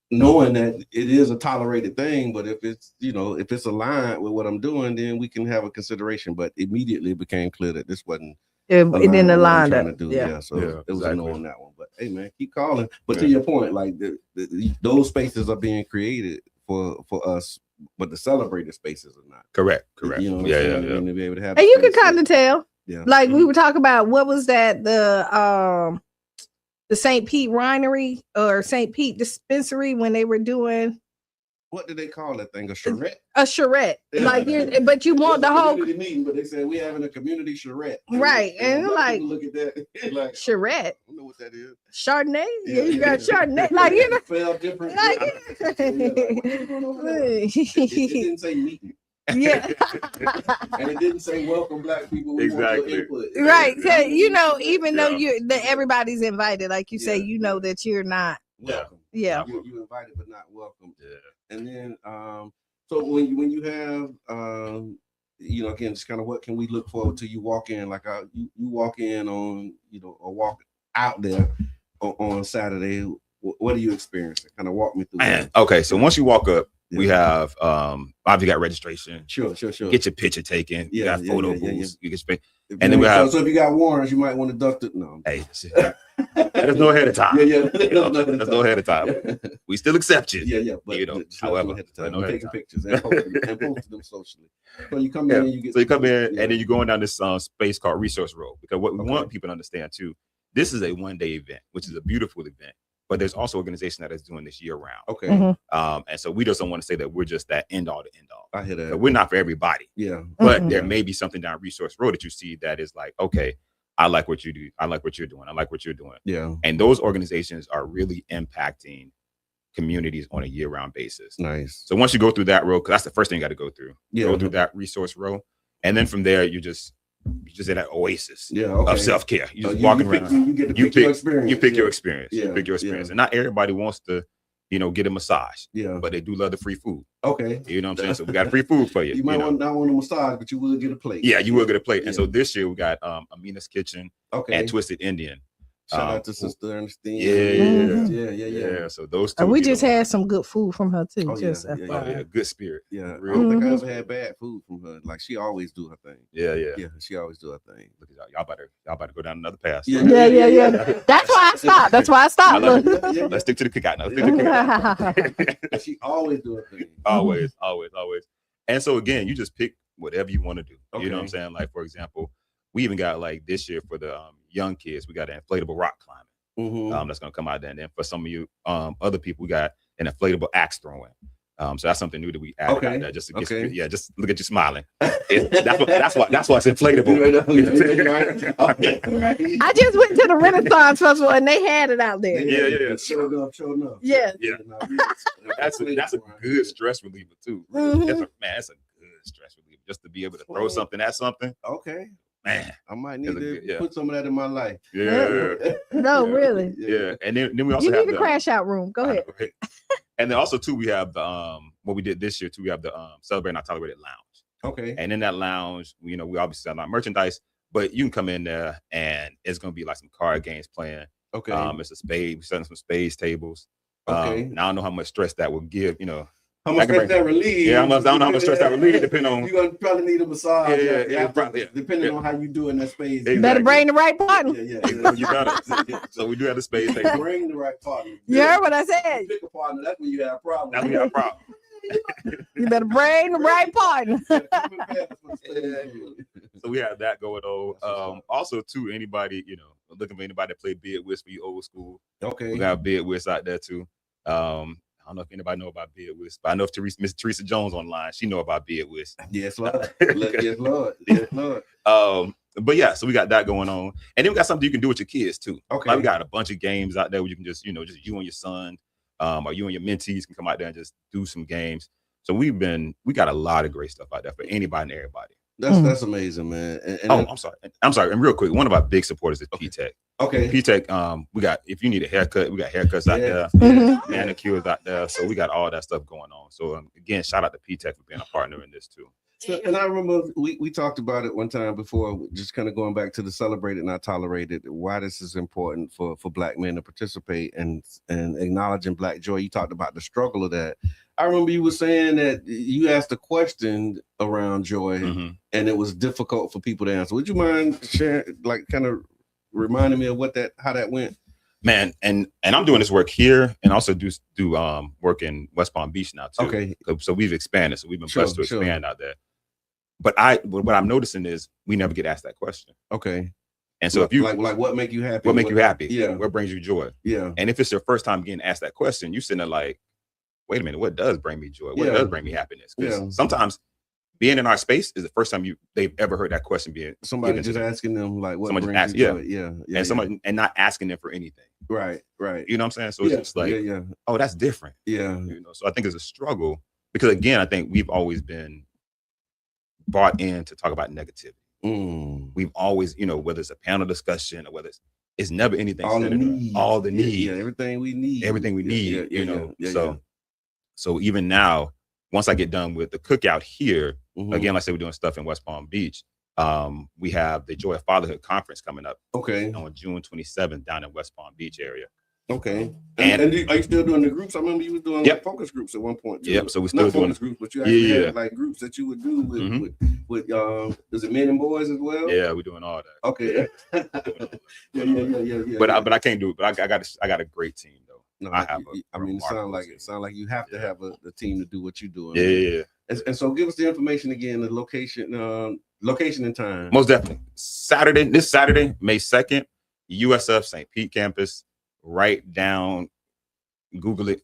knowing that it is a tolerated thing. But if it's if it's aligned with what I'm doing, then we can have a consideration. But immediately it became clear that this wasn't. It didn't align up. So it was a no on that one. But hey, man, keep calling. But to your point, like those spaces are being created for us, but the celebrated spaces are not. Correct. You know what I'm saying? I mean, to be able to have. And you can kind of tell. Yeah. Like we were talking about, what was that? The St. Pete Winery or St. Pete Dispensary when they were doing. What did they call that thing? A charrette? A charrette. Like but you want the whole meeting, but they said we're having a community charrette. Right. And like look at that. Like charrette. I don't know what that is. Chardonnay? Yeah, you got Chardonnay. Like felt different. Like, it didn't say meeting. Yeah. And it didn't say welcome black people. Exactly. Right. Even though everybody's invited, like you say, that you're not welcome. Yeah. You invited but not welcome. Yeah. And then so when you have again, just kind of what can we look forward to? You walk in like you walk in on or walk out there on Saturday. What are you experiencing? Kind of walk me through that. Okay, so once you walk up, We have obviously got registration. Sure. Get your picture taken. You got photo booths. You get and then we have. So if you got warrants, you might want to duck it. No. Hey, there's no ahead of time. There's no ahead of time. We still accept you. Yeah. But however, taking pictures and posting them socially. So you come in and you get. So you come in and then you're going down this space called Resource Road, because what we want people to understand too, this is a one-day event, which is a beautiful event. But there's also organization that is doing this year round. Okay. And so we just don't want to say that we're just that end all to end all. I hear that. So we're not for everybody. Yeah. But there may be something down Resource Road that you see that is like, okay, I like what you do. I like what you're doing. I like what you're doing. Yeah. And those organizations are really impacting communities on a year-round basis. Nice. So once you go through that road, because that's the first thing you got to go through. Yeah. Go through that Resource Road. And then from there, you're just in that oasis of self-care. You just walking around. You pick your experience. You pick your experience. You pick your experience. And not everybody wants to, get a massage. Yeah. But they do love the free food. Okay. You know what I'm saying? So we got free food for you. You might not want a massage, but you will get a plate. Yeah, you will get a plate. And so this year we got Amina's Kitchen and Twisted Indian. Shout out to Sister Ernestine. Yeah. So those two. And we just had some good food from her too. Good spirit. Yeah. I don't think I ever had bad food from her. Like she always do her thing. Yeah. She always do her thing. Look at y'all about to go down another path. Yeah. That's why I stopped. Let's stick to the cookout now. She always do her thing. Always. And so again, you just pick whatever you want to do. Okay. You know what I'm saying? Like, for example, we even got like this year for the young kids, we got an inflatable rock climbing. That's gonna come out there. And then for some of you other people, we got an inflatable axe throwing. So that's something new that we added out there just to get just look at you smiling. That's why it's inflatable. I just went to the Renaissance Festival and they had it out there. Yeah. Showing up. Yeah. That's a good stress reliever too. It's a good stress reliever just to be able to throw something at something. Okay. Man, I might need to put some of that in my life. Yeah. No, really. Yeah. And then we also have the crash out room. Go ahead. And then also too, we have the what we did this year too. We have the Celebrate Not Tolerated Lounge. Okay. And in that lounge, we obviously sell our merchandise, but you can come in there and it's gonna be like some card games playing. Okay. It's a spade. We're selling some spades tables. Okay. And I don't know how much stress that will give. How much stress that relieve? Yeah, I don't know how much stress that relieve, depending on. You're gonna probably need a massage. Depending on how you do in that space. Exactly. Better bring the right partner. You got it. So we do have the space. Bring the right partner. You heard what I said. Pick a partner. That's when you have problems. That's when you have a problem. You better bring the right partner. So we have that going on. Also, too, anybody looking for anybody to play bid whist for you old school. Okay. We got bid whist out there too. I don't know if anybody know about bid whist, but I know if Miss Teresa Jones online, she know about bid whist. Yes, Lord. Yes, Lord. Yes, Lord. But yeah, so we got that going on, and then we got something you can do with your kids too. Okay. Like we got a bunch of games out there where you can just just you and your son, or you and your mentees can come out there and just do some games. So we got a lot of great stuff out there for anybody and everybody. That's amazing, man. I'm sorry. And real quick, one of our big supporters is P-Tech. Okay. P-Tech, we got, if you need a haircut, we got haircuts out there, manicures out there. So we got all that stuff going on. So again, shout out to P-Tech for being a partner in this too. So, and I remember we talked about it one time before, just kind of going back to the Celebrated Not Tolerated, why this is important for Black men to participate and acknowledging Black joy. You talked about the struggle of that. I remember you were saying that you asked a question around joy and it was difficult for people to answer. Would you mind sharing, like kind of reminding me of how that went? Man, and I'm doing this work here and also do work in West Palm Beach now too. Okay. So we've expanded. So we've been blessed to expand out there. But what I'm noticing is we never get asked that question. Okay. And so if you like what make you happy? What make you happy? Yeah. What brings you joy? Yeah. And if it's your first time getting asked that question, you're sitting there like, wait a minute, what does bring me joy? What does bring me happiness? Because sometimes being in our space is the first time they've ever heard that question being somebody just asking them like what somebody brings you joy. And somebody and not asking them for anything. Right. You know what I'm saying? So it's just like, oh, that's different. Yeah. So I think it's a struggle because again, I think we've always been brought in to talk about negativity. We've always, whether it's a panel discussion or whether it's never anything all the need. Yeah, everything we need. So even now, once I get done with the cookout here, again, like I said, we're doing stuff in West Palm Beach. We have the Joy of Fatherhood conference coming up. Okay. On June 27th down in West Palm Beach area. Okay. And Are you still doing the groups? I remember you was doing like focus groups at one point too. Yep. So we're still not doing focus groups, but you actually Yeah. had like groups that you would do with is it men and boys as well? Yeah, we're doing all that. Okay. Yeah. But I can't do it. But I got a great team though. No, I have. It sounds like you have to have a team to do what you're doing. Yeah. And so give us the information again, the location and time. Most definitely. This Saturday, May 2nd, USF St. Pete campus, right down. Google it.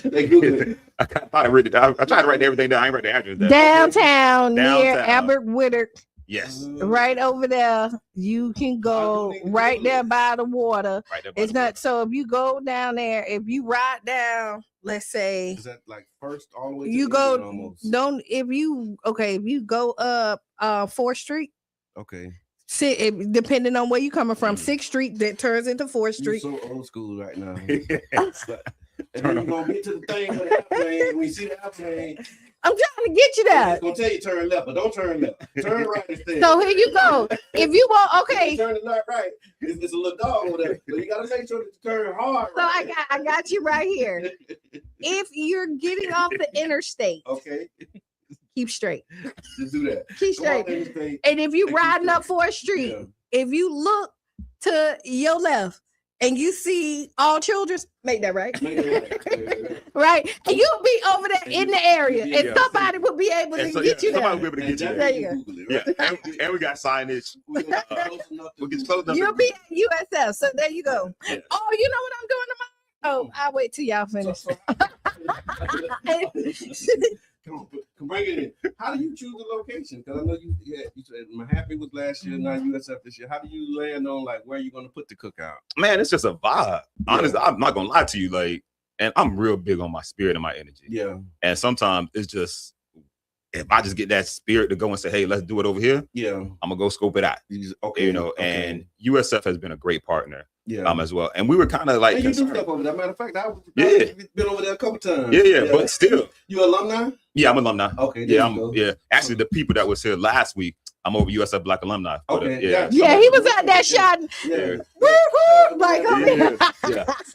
They Google it. I thought I read it. I tried to write everything down. I ain't write the address down. Downtown near Albert Whittier. Yes. Right over there. You can go right there by the water. It's not so if you go down there, if you ride down, let's say is that like first all the way to you go almost? Don't if you go up 4th Street. Okay. Depending on where you coming from, 6th Street that turns into 4th Street. You're so old school right now. And then you're gonna get to the thing with the airplane. When you see the airplane, I'm trying to get you there. I'm gonna tell you turn left, but don't turn left. Turn right instead. So here you go. If you want, okay. Turn left, right. It's a little dog over there. So you gotta make sure that you turn hard. So right. I got you right here. If you're getting off the interstate, okay. Keep straight. Just do that. Keep straight. And if you riding up 4th Street, if you look to your left and you see all children, make that right. Right. And you'll be over there in the area, and somebody will be able to get you there. Somebody will be able to get you there. You go. Yeah. And we got signage. We'll get close enough. You'll be at USF. So there you go. Yeah. Oh, you know what I'm doing tomorrow? Oh, I'll wait till y'all finish. Come bring it in. How do you choose the location? Because I know you said Mahaffey was last year, now USF this year. How do you land on like where you're going to put the cookout? Man, it's just a vibe. Honestly, I'm not gonna lie to you. Like, and I'm real big on my spirit and my energy. Yeah. And sometimes it's just if I just get that spirit to go and say, hey, let's do it over here. Yeah. I'm gonna go scope it out. Okay. And USF has been a great partner. Yeah. As well. And we were kind of like you do stuff over there. Matter of fact, I've been over there a couple times. Yeah. But still. You alumni? Yeah, I'm alumni. Okay. Yeah. Actually, the people that was here last week, I'm over USF Black alumni. Okay. He was out there shouting. Yeah. Woo-hoo! Like,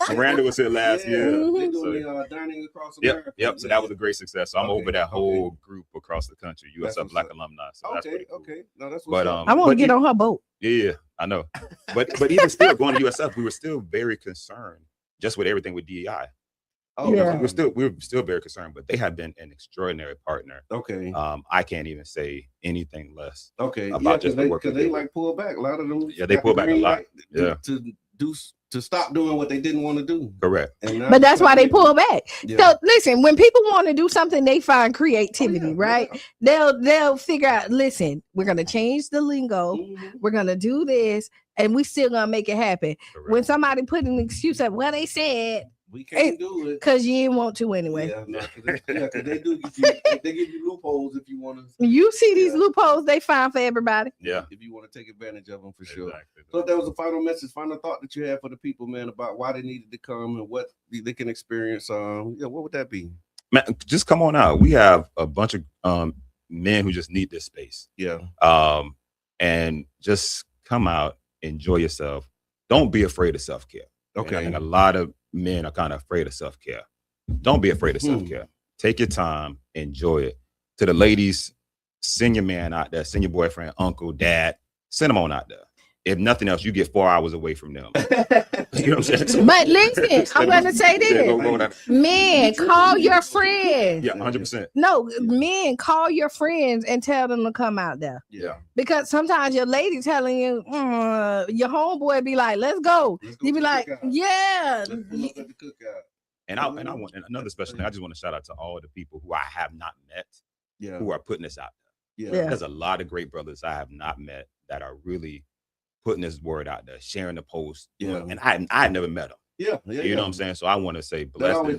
Miranda was here last year. They doing dining across America. Yep. So that was a great success. So I'm over that whole group across the country, USF Black alumni. So that's pretty cool. Okay. No, that's what's up. I want to get on her boat. Yeah, I know. But even still going to USF, we were still very concerned just with everything with DEI. Oh, yeah. We're still very concerned, but they have been an extraordinary partner. Okay. I can't even say anything less. Okay. About just the work because they like pull back. A lot of them. Yeah, they pull back a lot. To stop doing what they didn't want to do. Correct. But that's why they pull back. Yeah. So listen, when people want to do something, they find creativity, right? Yeah. They'll figure out, listen, we're gonna change the lingo, we're gonna do this, and we still gonna make it happen. Correct. When somebody put an excuse up, well, they said we can't do it because you didn't want to anyway. Because they do. They give you loopholes if you want to. You see these loopholes they find for everybody. Yeah, if you want to take advantage of them for sure. So that was a final message, final thought that you had for the people, man, about why they needed to come and what they can experience. What would that be? Man, just come on out. We have a bunch of men who just need this space. Yeah. And just come out, enjoy yourself. Don't be afraid of self-care. Okay. I think a lot of men are kind of afraid of self-care. Don't be afraid of self-care. Take your time, enjoy it. To the ladies, send your man out there, send your boyfriend, uncle, dad, send them on out there. If nothing else, you get 4 hours away from them. You know what I'm saying? But listen, I'm going to say this. Men, call your friends. Yeah, 100%. No, men, call your friends and tell them to come out there. Yeah. Because sometimes your lady telling you, your homeboy be like, let's go. You be like, yeah. Let's go at the cookout. And I want another special thing. I just want to shout out to all the people who I have not met who are putting this out there. Yeah. There's a lot of great brothers I have not met that are really putting this word out there, sharing the post. Yeah. And I had never met them. Yeah. You know what I'm saying? So I want to say bless them.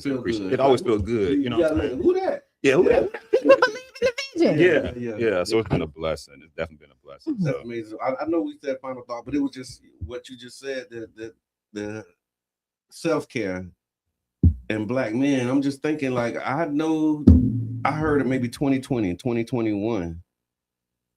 It always feels good. You know what I'm saying? Who that? Yeah, who that? People believe in the vision. Yeah. So it's been a blessing. It's definitely been a blessing. That's amazing. I know we said final thought, but it was just what you just said, the self-care and black men. I'm just thinking like I heard it maybe 2020, 2021.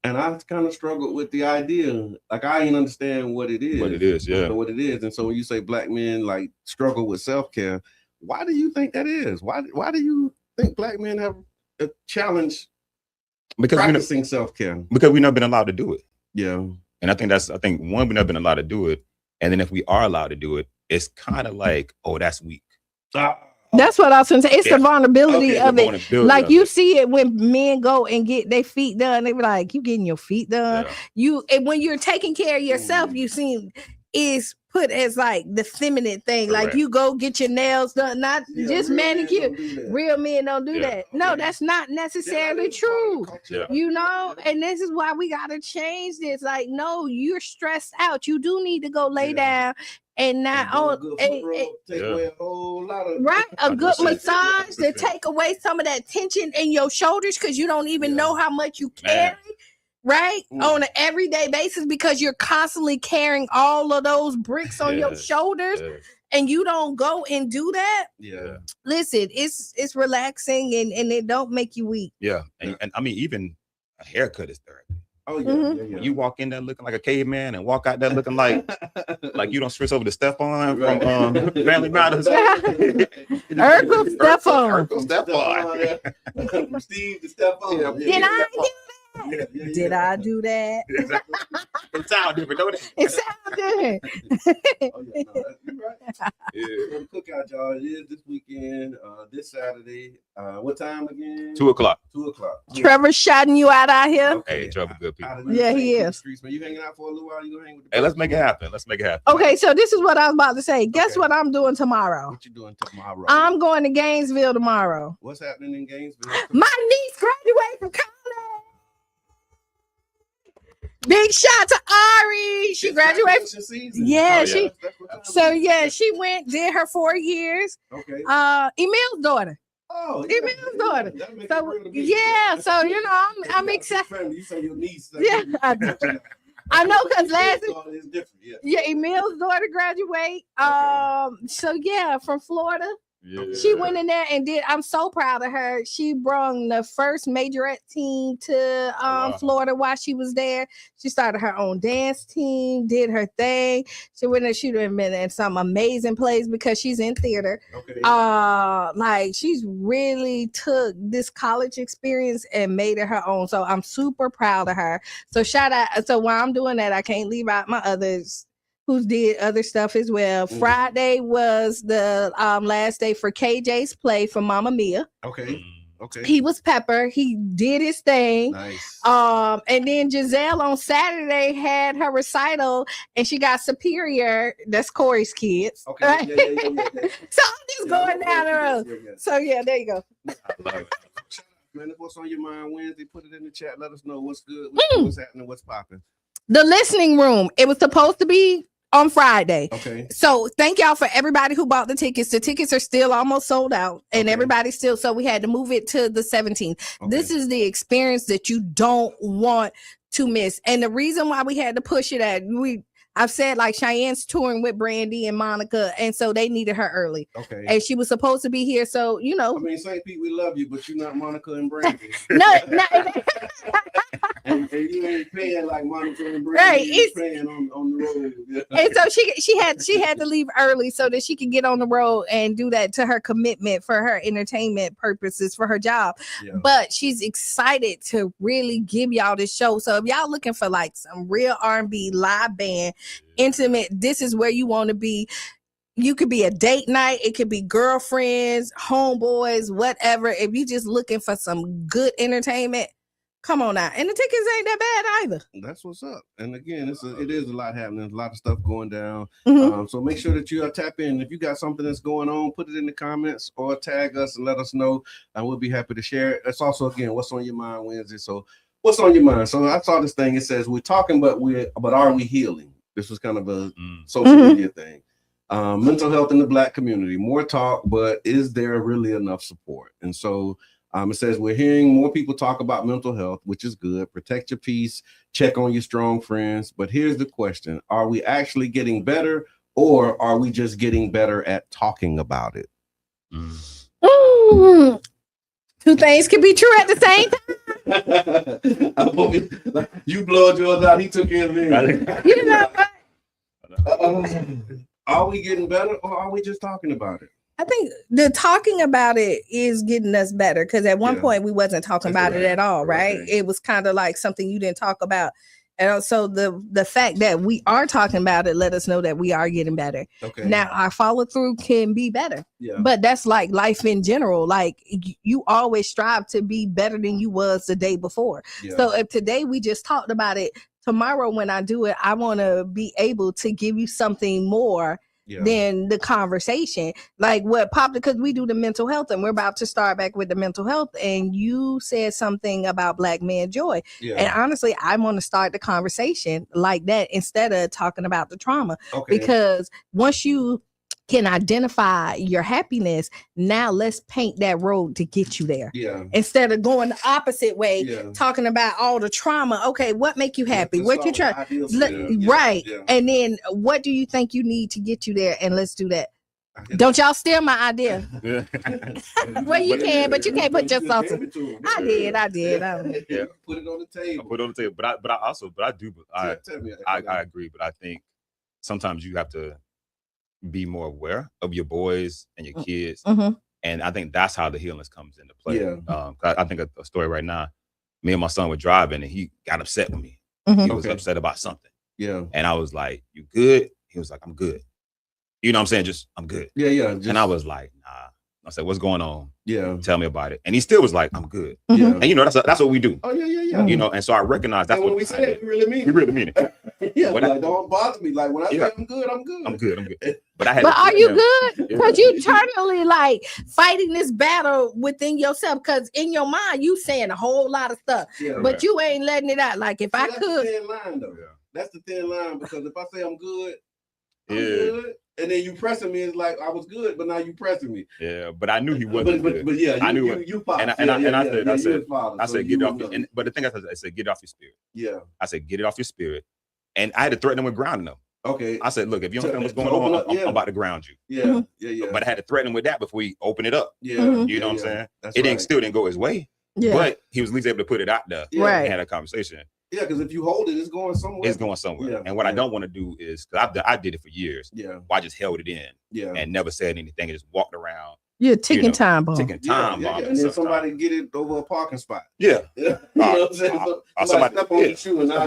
And I kind of struggled with the idea. Like, I ain't understand what it is. What it is, yeah. What it is. And so when you say black men like struggle with self-care, why do you think that is? Why do you think black men have a challenge practicing self-care? Because we've never been allowed to do it. Yeah. And I think one, we've never been allowed to do it. And then if we are allowed to do it, it's kind of like, oh, that's weak. That's what I was going to say. It's the vulnerability of it. Like, you it. see it when men go and get their feet done. They be like, you getting your feet done. Yeah. And when you're taking care of yourself, you seem is put as like the feminine thing. Correct. Like, you go get your nails done, not just manicure. Real men don't do that. Okay. No, that's not necessarily true. You know, and this is why we got to change this. Like, no, you're stressed out. You do need to go lay down. And not on take away a whole lot of a good massage to take away some of that tension in your shoulders because you don't even know how much you carry, on an everyday basis because you're constantly carrying all of those bricks on your shoulders, and you don't go and do that. Yeah, listen, it's relaxing and it don't make you weak. Yeah, and I mean even a haircut is therapy. Oh yeah, When you walk in there looking like a caveman and walk out there looking like you don't switch over to Stefan from Family Matters. Urkel Stefan. Steve the Stefan. Did I do that? It sounds different, don't it? It sounds different. You're right. The cookout, y'all. It is this weekend, this Saturday. What time again? 2:00. 2:00. Trevor's shouting you out here. Okay, Trevor, good people. Yeah, he is. Streets, man. You hanging out for a little while? You gonna hang with the Hey, let's make it happen. Okay, so this is what I was about to say. Guess what I'm doing tomorrow? What you doing tomorrow? I'm going to Gainesville tomorrow. What's happening in Gainesville? My niece graduated from college. Big shout to Ari. She graduated. Yeah, she went, did her 4 years. Okay. Emil's daughter. Oh, Emil's daughter. So yeah, so you know, I'm excited. You say your niece. Yeah, I know because last is different. Yeah, Emil's daughter graduate. So yeah, from Florida. Yeah. She went in there and did. I'm so proud of her. She brought the first majorette team to Florida while she was there. She started her own dance team, did her thing. She went and she'd have been in some amazing plays because she's in theater. Okay. Like she's really took this college experience and made it her own. So I'm super proud of her. So shout out. So while I'm doing that, I can't leave out my others who did other stuff as well. Friday was the last day for KJ's play for Mamma Mia. Okay. He was Pepper. He did his thing. Nice. And then Giselle on Saturday had her recital and she got Superior. That's Corey's kids. Okay. Right? Yeah. So I'm just going down the road. Yeah. So yeah, there you go. I love it. Man, what's on your mind Wednesday? Put it in the chat. Let us know what's good, what's happening, what's popping. The listening room. It was supposed to be on Friday. Okay. So thank y'all for everybody who bought the tickets. The tickets are still almost sold out and everybody's still, so we had to move it to the 17th. Okay. This is the experience that you don't want to miss. And the reason why we had to push it I've said like Cheyenne's touring with Brandy and Monica, and so they needed her early. Okay. And she was supposed to be here, so you know. I mean, St. Pete, we love you, but you're not Monica and Brandy. No. and you ain't paying like Monica and Brandy. Right. It's paying on the road. Yeah. And so she had to leave early so that she could get on the road and do that to her commitment for her entertainment purposes for her job. Yeah. But she's excited to really give y'all this show. So if y'all looking for like some real R&B live band, intimate, this is where you want to be. You could be a date night, it could be girlfriends, homeboys, whatever. If you just looking for some good entertainment, come on out. And the tickets ain't that bad either. That's what's up. And again, it is a lot happening. There's a lot of stuff going down. So make sure that you tap in. If you got something that's going on, put it in the comments or tag us and let us know, and we'll be happy to share it. That's also, again, what's on your mind Wednesday. So what's on your mind? So I saw this thing. It says we're talking, but are we healing? This was kind of a social media thing. Mental health in the Black community, more talk, but is there really enough support? And so it says we're hearing more people talk about mental health, which is good. Protect your peace, check on your strong friends. But here's the question. Are we actually getting better, or are we just getting better at talking about it? Two things can be true at the same time. You blowed yours out. He took care of me. You know what? Are we getting better, or are we just talking about it? I think the talking about it is getting us better, because at one point we wasn't talking about it at all, right? Okay. It was kind of like something you didn't talk about. And also the fact that we are talking about it let us know that we are getting better. Okay. Now our follow through can be better. Yeah. But that's like life in general. Like you always strive to be better than you was the day before. Yeah. So if today we just talked about it, tomorrow when I do it, I want to be able to give you something more than the conversation. Like what popped, because we do the mental health and we're about to start back with the mental health, and you said something about Black man joy. And honestly, I want to start the conversation like that instead of talking about the trauma. Because once you can identify your happiness, now let's paint that road to get you there. Instead of going the opposite way, talking about all the trauma. Okay, what make you happy? What you try? Right. And then what do you think you need to get you there? And let's do that. Don't y'all steal my idea. Well, you can, but you can't put your sauce in. I did. Put it on the table. Put it on the table. I agree, but I think sometimes you have to be more aware of your boys and your kids. And I think that's how the healing comes into play. I think a story right now, me and my son were driving and he got upset with me. He was upset about something. And I was like, you good? He was like, I'm good. You know what I'm saying? Just, I'm good. And I was like, nah. I said, what's going on? Tell me about it. And he still was like, I'm good. And you know, that's what we do. You know, and so I recognize that's what we say it, we really mean it. We really mean it. Like, don't bother me. Like when I say I'm good, I'm good. I'm good. But are you good? Because you eternally like fighting this battle within yourself. Because in your mind, you saying a whole lot of stuff, but you ain't letting it out. Like if I could. That's the thin line, though. That's the thin line, because if I say I'm good, I'm good. And then you pressing me is like I was good, but now you pressing me. But I knew he wasn't good. But yeah, I knew you I said get it off. But the thing I said, get it off your spirit. I said, get it off your spirit. And I had to threaten him with grounding him. I said, look, if you don't know what's going on, I'm about to ground you. But I had to threaten him with that before we open it up. You know what I'm saying? It still didn't go his way. But he was at least able to put it out there and had a conversation. Because if you hold it, it's going somewhere. It's going somewhere. And what I don't want to do is, because I did it for years. I just held it in and never said anything and just walked around. You're ticking time bomb. Ticking time bomb. And then somebody get it over a parking spot. You know what I'm saying? Somebody step on the shoe and now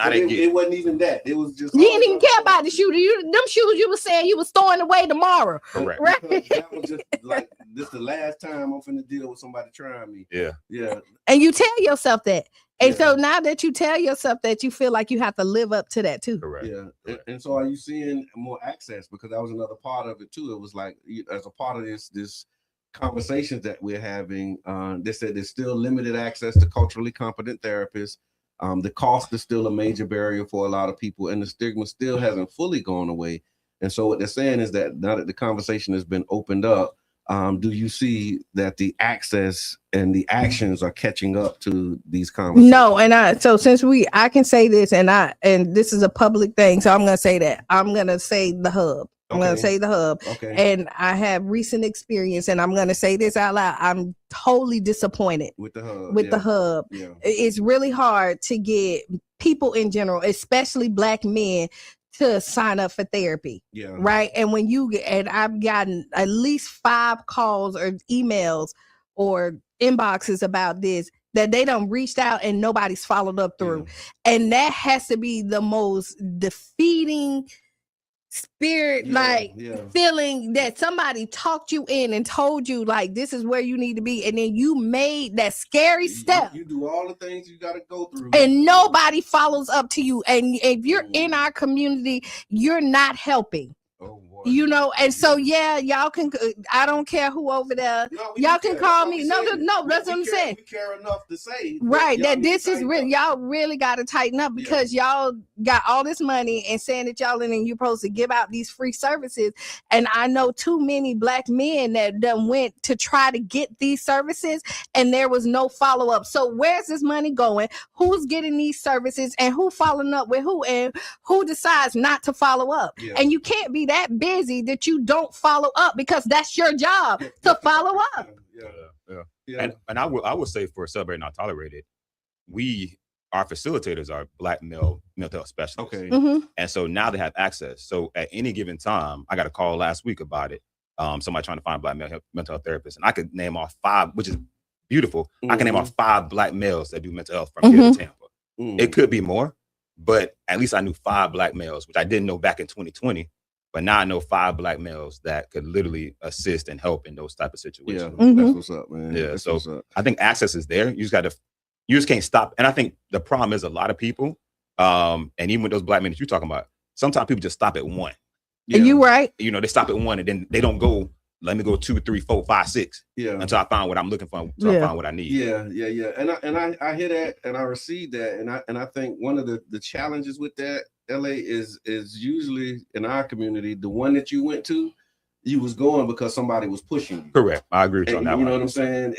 they get it. It wasn't even that. It was just. You didn't even care about the shoe. Them shoes you were saying you was throwing away tomorrow. Correct. Right? That was just like, this the last time I'm finna deal with somebody trying me. And you tell yourself that. And so now that you tell yourself that, you feel like you have to live up to that too. Correct. And so are you seeing more access? Because that was another part of it too. It was like, as a part of this conversations that we're having, they said there's still limited access to culturally competent therapists. The cost is still a major barrier for a lot of people, and the stigma still hasn't fully gone away. And so what they're saying is that now that the conversation has been opened up, do you see that the access and the actions are catching up to these conversations? No, and so since I can say this, and this is a public thing, so I'm gonna say that. I'm gonna say the hub. I'm gonna say the hub. And I have recent experience, and I'm gonna say this out loud. I'm totally disappointed with the hub. The hub. It's really hard to get people in general, especially Black men, to sign up for therapy. Right. And when I've gotten at least 5 calls or emails or inboxes about this, that they done reached out and nobody's followed up through. And that has to be the most defeating spirit, feeling that somebody talked you in and told you like this is where you need to be, and then you made that scary step. You do all the things you got to go through, and nobody follows up to you. And if you're in our community, you're not helping. You know, and so y'all can. I don't care who over there. Y'all can call me. No, that's what I'm saying. We care enough to say that this is real. Y'all really got to tighten up, because y'all got all this money and saying that y'all and you're supposed to give out these free services. And I know too many Black men that done went to try to get these services, and there was no follow up. So where's this money going? Who's getting these services, and who following up with who, and who decides not to follow up? And you can't be that busy that you don't follow up, because that's your job to follow up. Yeah. And I would say for Celebrate Not Tolerated, our facilitators are Black male mental health specialists. Okay. Mm-hmm. And so now they have access. So at any given time, I got a call last week about it. Somebody trying to find Black mental health therapists, and I could name off 5, which is beautiful. I can name off 5 Black males that do mental health from here to Tampa. It could be more, but at least I knew 5 Black males, which I didn't know back in 2020. But now I know 5 Black males that could literally assist and help in those type of situations. Yeah, that's what's up, man. Yeah, that's so what's up. I think access is there. You just can't stop. And I think the problem is a lot of people, and even with those Black men that you're talking about, sometimes people just stop at 1. Yeah. You right. You know, they stop at 1 and then they don't go, let me go 2, 3, 4, 5, 6. Yeah. Until I find what I'm looking for, until I find what I need. Yeah. And I hear that and I receive that. And I think one of the challenges with that, LA, is usually in our community, the one that you went to, you was going because somebody was pushing you. Correct. I agree with you on that. You know what I'm saying?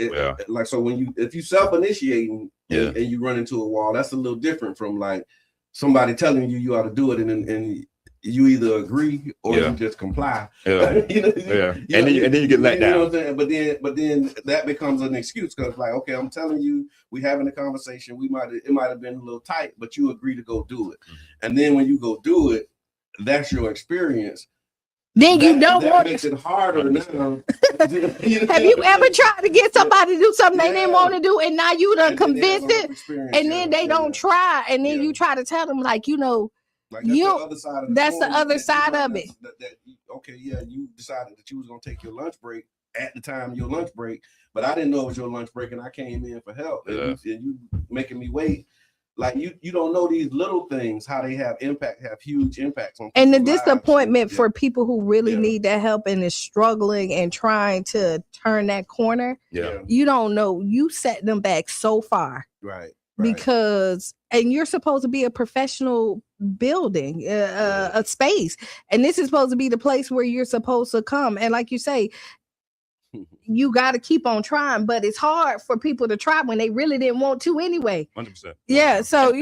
Like, so if you self-initiating and you run into a wall, that's a little different from like somebody telling you ought to do it, and you either agree or you just comply. Yeah. And then you get let down. You know what I'm saying? But then that becomes an excuse, because like, okay, I'm telling you, we having a conversation. It might have been a little tight, but you agree to go do it. And then when you go do it, that's your experience. Then that makes it harder now. Have you ever tried to get somebody to do something they didn't want to do, and now you done convinced it, and then they don't try, and then you try to tell them like, you know, like that's the other side of it. Okay, yeah, you decided that you was gonna take your lunch break at the time of your lunch break, but I didn't know it was your lunch break, and I came in for help, and you making me wait. Like you don't know these little things, how they have huge impacts on. And the disappointment for people who really need that help and is struggling and trying to turn that corner. Yeah, you don't know. You set them back so far, right? Because and you're supposed to be a professional building, a space, and this is supposed to be the place where you're supposed to come. And like you say, you got to keep on trying, but it's hard for people to try when they really didn't want to anyway. 100%. Yeah. So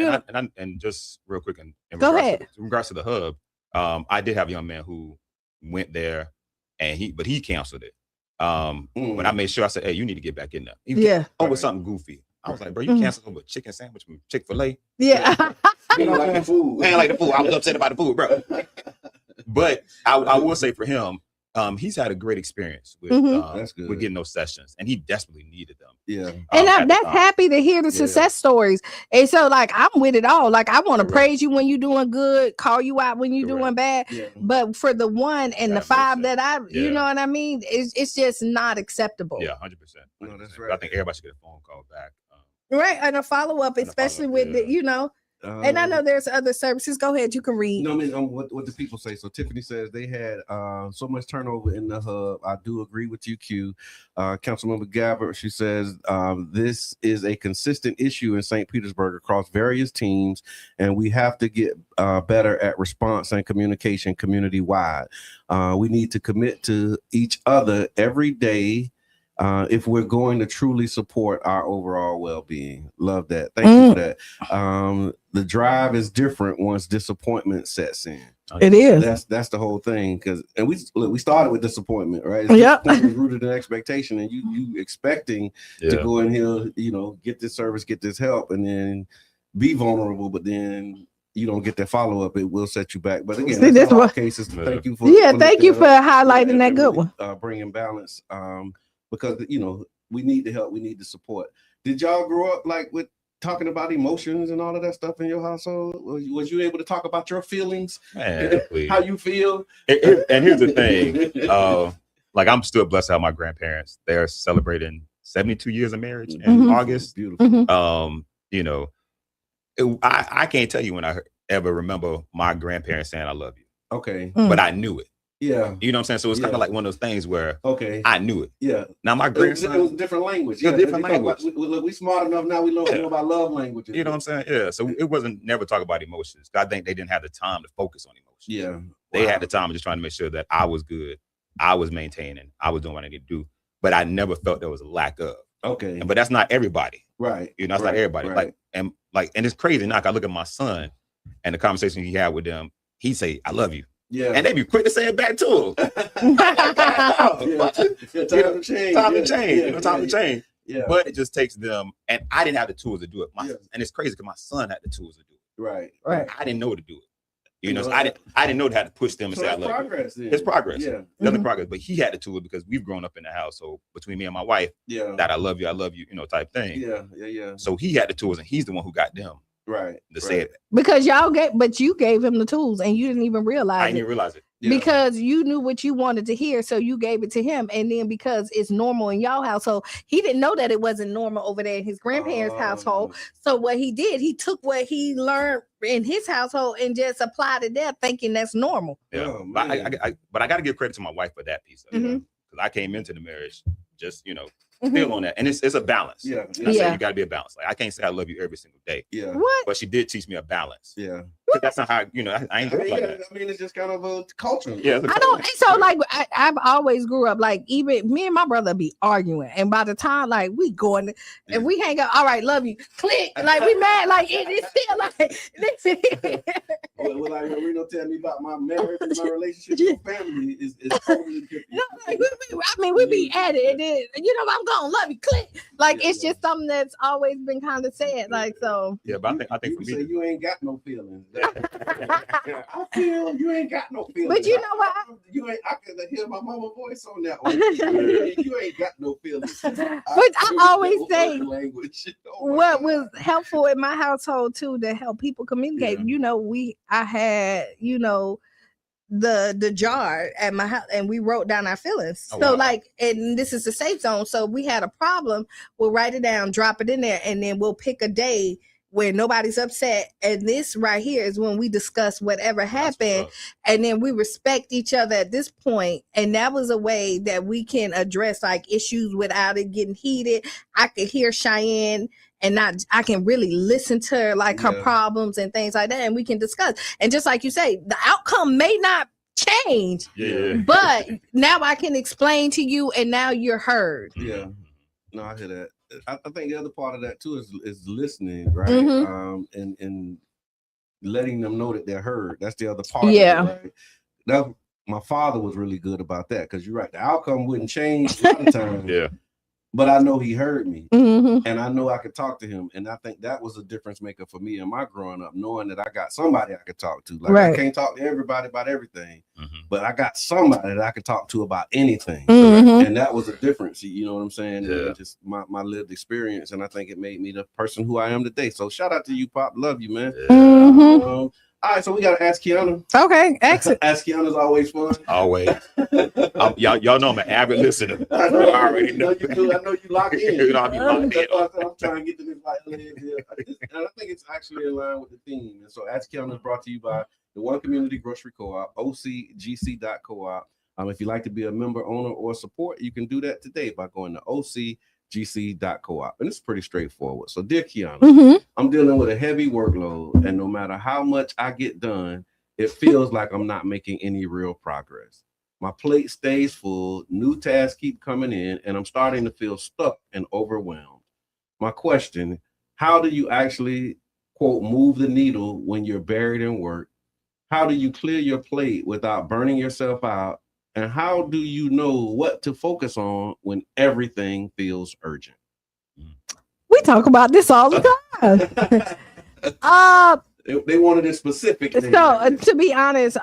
and just real quick, in regards to the hub, I did have a young man who went there, and he canceled it. But I made sure I said, hey, you need to get back in there. With something goofy. I was like, bro, you canceled over a chicken sandwich from Chick-fil-A. Yeah. You know, like the food. I like the food. I was upset about the food, bro. But I will say for him, he's had a great experience with getting those sessions, and he desperately needed them. Yeah. And I'm happy to hear the success stories. And so like, I'm with it all. Like, I want to praise you when you're doing good, call you out when you're doing bad. Yeah. But for the 1 and the 5 that you know what I mean? It's just not acceptable. Yeah, 100%. No, that's right. I think everybody should get a phone call back. Right. And a follow-up, especially with the, you know. And I know there's other services. Go ahead, you can read. No, I mean, what the people say. So Tiffany says they had so much turnover in the hub. I do agree with you, Q. Councilmember Gabbard, she says this is a consistent issue in St. Petersburg across various teams, and we have to get better at response and communication community-wide. We need to commit to each other every day if we're going to truly support our overall well-being. Love that. Thank you for that. The drive is different once disappointment sets in. It is. That's the whole thing. And we started with disappointment, right? Rooted in expectation, and you expecting to go in here, you know, get this service, get this help, and then be vulnerable, but then you don't get that follow-up, it will set you back. But again, that's all cases. Thank you for thank you for highlighting that good one. Bringing balance. Because you know, we need the help, we need the support. Did y'all grow up like with talking about emotions and all of that stuff in your household? Was you able to talk about your feelings? Man, how you feel? And here's the thing, like, I'm still blessed to have my grandparents. They're celebrating 72 years of marriage in August. Beautiful. You know, I can't tell you when I ever remember my grandparents saying I love you. Okay. But I knew it. Yeah. You know what I'm saying? So it's kind of like one of those things where I knew it. Yeah. Now my grandson, it was a different language. Yeah, different language. We smart enough now, we know about love languages. You know what I'm saying? Yeah. So it wasn't never talk about emotions. I think they didn't have the time to focus on emotions. Yeah. They had the time of just trying to make sure that I was good, I was maintaining, I was doing what I needed to do. But I never felt there was a lack of. Okay. But that's not everybody. Right. You know, it's not everybody. Right. And it's crazy now. I look at my son and the conversation he had with them, he say, I love you. Yeah. And they be quick to say it back to him. Time to change. Time to change. You know, time to change. Yeah. But it just takes them, and I didn't have the tools to do it. Yeah. And it's crazy because my son had the tools to do it. Right. I didn't know to do it. I didn't know how to push them and say I love progress. you. It's progress. Yeah. Definitely progress. But he had to do it because we've grown up in the household between me and my wife. Yeah. That I love you, type thing. Yeah. So he had the tools, and he's the one who got them. Right. To say it. Because you gave him the tools and you didn't even realize I didn't even realize it. Yeah. Because you knew what you wanted to hear, so you gave it to him. And then because it's normal in y'all household, he didn't know that it wasn't normal over there in his grandparents' household. So what he did, he took what he learned in his household and just applied it there, thinking that's normal. Yeah, Oh, but I got to give credit to my wife for that piece of it, because I came into the marriage just still on that, and it's a balance. Yeah, I say you got to be a balance. Like I can't say I love you every single day. Yeah, what? But she did teach me a balance. Yeah, that's not how I ain't like that. I mean, it's just kind of a culture. Yeah, I don't. So like, I've always grew up like even me and my brother be arguing, and by the time like we going, if we hang up, all right, love you, click, like we mad, like it's still like. Well, like Reno tell me about my marriage, and my relationship with family is totally different. Like, we be at it, and then I'm gonna love you, click. Like it's just something that's always been kind of said, like so. Yeah, but I think for me, say you ain't got no feelings. I feel you ain't got no feelings. But you know what? You ain't. I can hear my mama voice on that one. You ain't got no feelings. But I always say language. What was helpful in my household too to help people communicate. I had the jar at my house and we wrote down our feelings. And this is a safe zone. So we had a problem, we'll write it down, drop it in there, and then we'll pick a day where nobody's upset. And this right here is when we discuss whatever happened. And then we respect each other at this point. And that was a way that we can address like issues without it getting heated. I could hear Cheyenne and I can really listen to her, like her problems and things like that. And we can discuss. And just like you say, the outcome may not change, but now I can explain to you and now you're heard. Yeah. No, I hear that. I think the other part of that too is listening, right? And letting them know that they're heard. That's the other part. Yeah. Of it, right? My father was really good about that because you're right. The outcome wouldn't change a lot of times. Yeah. But I know he heard me, Mm-hmm. and I know I could talk to him, and I think that was a difference maker for me in my growing up, knowing that I got somebody I could talk to. Like I can't talk to everybody about everything, but I got somebody that I could talk to about anything, and that was a difference. You know what I'm saying? Yeah. And just my lived experience, and I think it made me the person who I am today. So shout out to you, Pop. Love you, man. Mm-hmm. All right, so we got to ask Qiana. Okay, excellent. Ask Qiana's always fun. Always. Y'all know I'm an avid listener. I know, I already know. You do. I know you lock in. I be locked in. I'm trying to get to this like, and I think it's actually in line with the theme. And so Ask Qiana is brought to you by the One Community Grocery Co-op, ocgc.coop. If you'd like to be a member, owner, or support, you can do that today by going to ocgc.coop. And it's pretty straightforward. So dear Qiana, I'm dealing with a heavy workload, and no matter how much I get done, it feels like I'm not making any real progress. My plate stays full, new tasks keep coming in, and I'm starting to feel stuck and overwhelmed. My question, how do you actually, quote, move the needle when you're buried in work? How do you clear your plate without burning yourself out? And how do you know what to focus on when everything feels urgent? We talk about this all the time. They wanted it specific. So to be honest,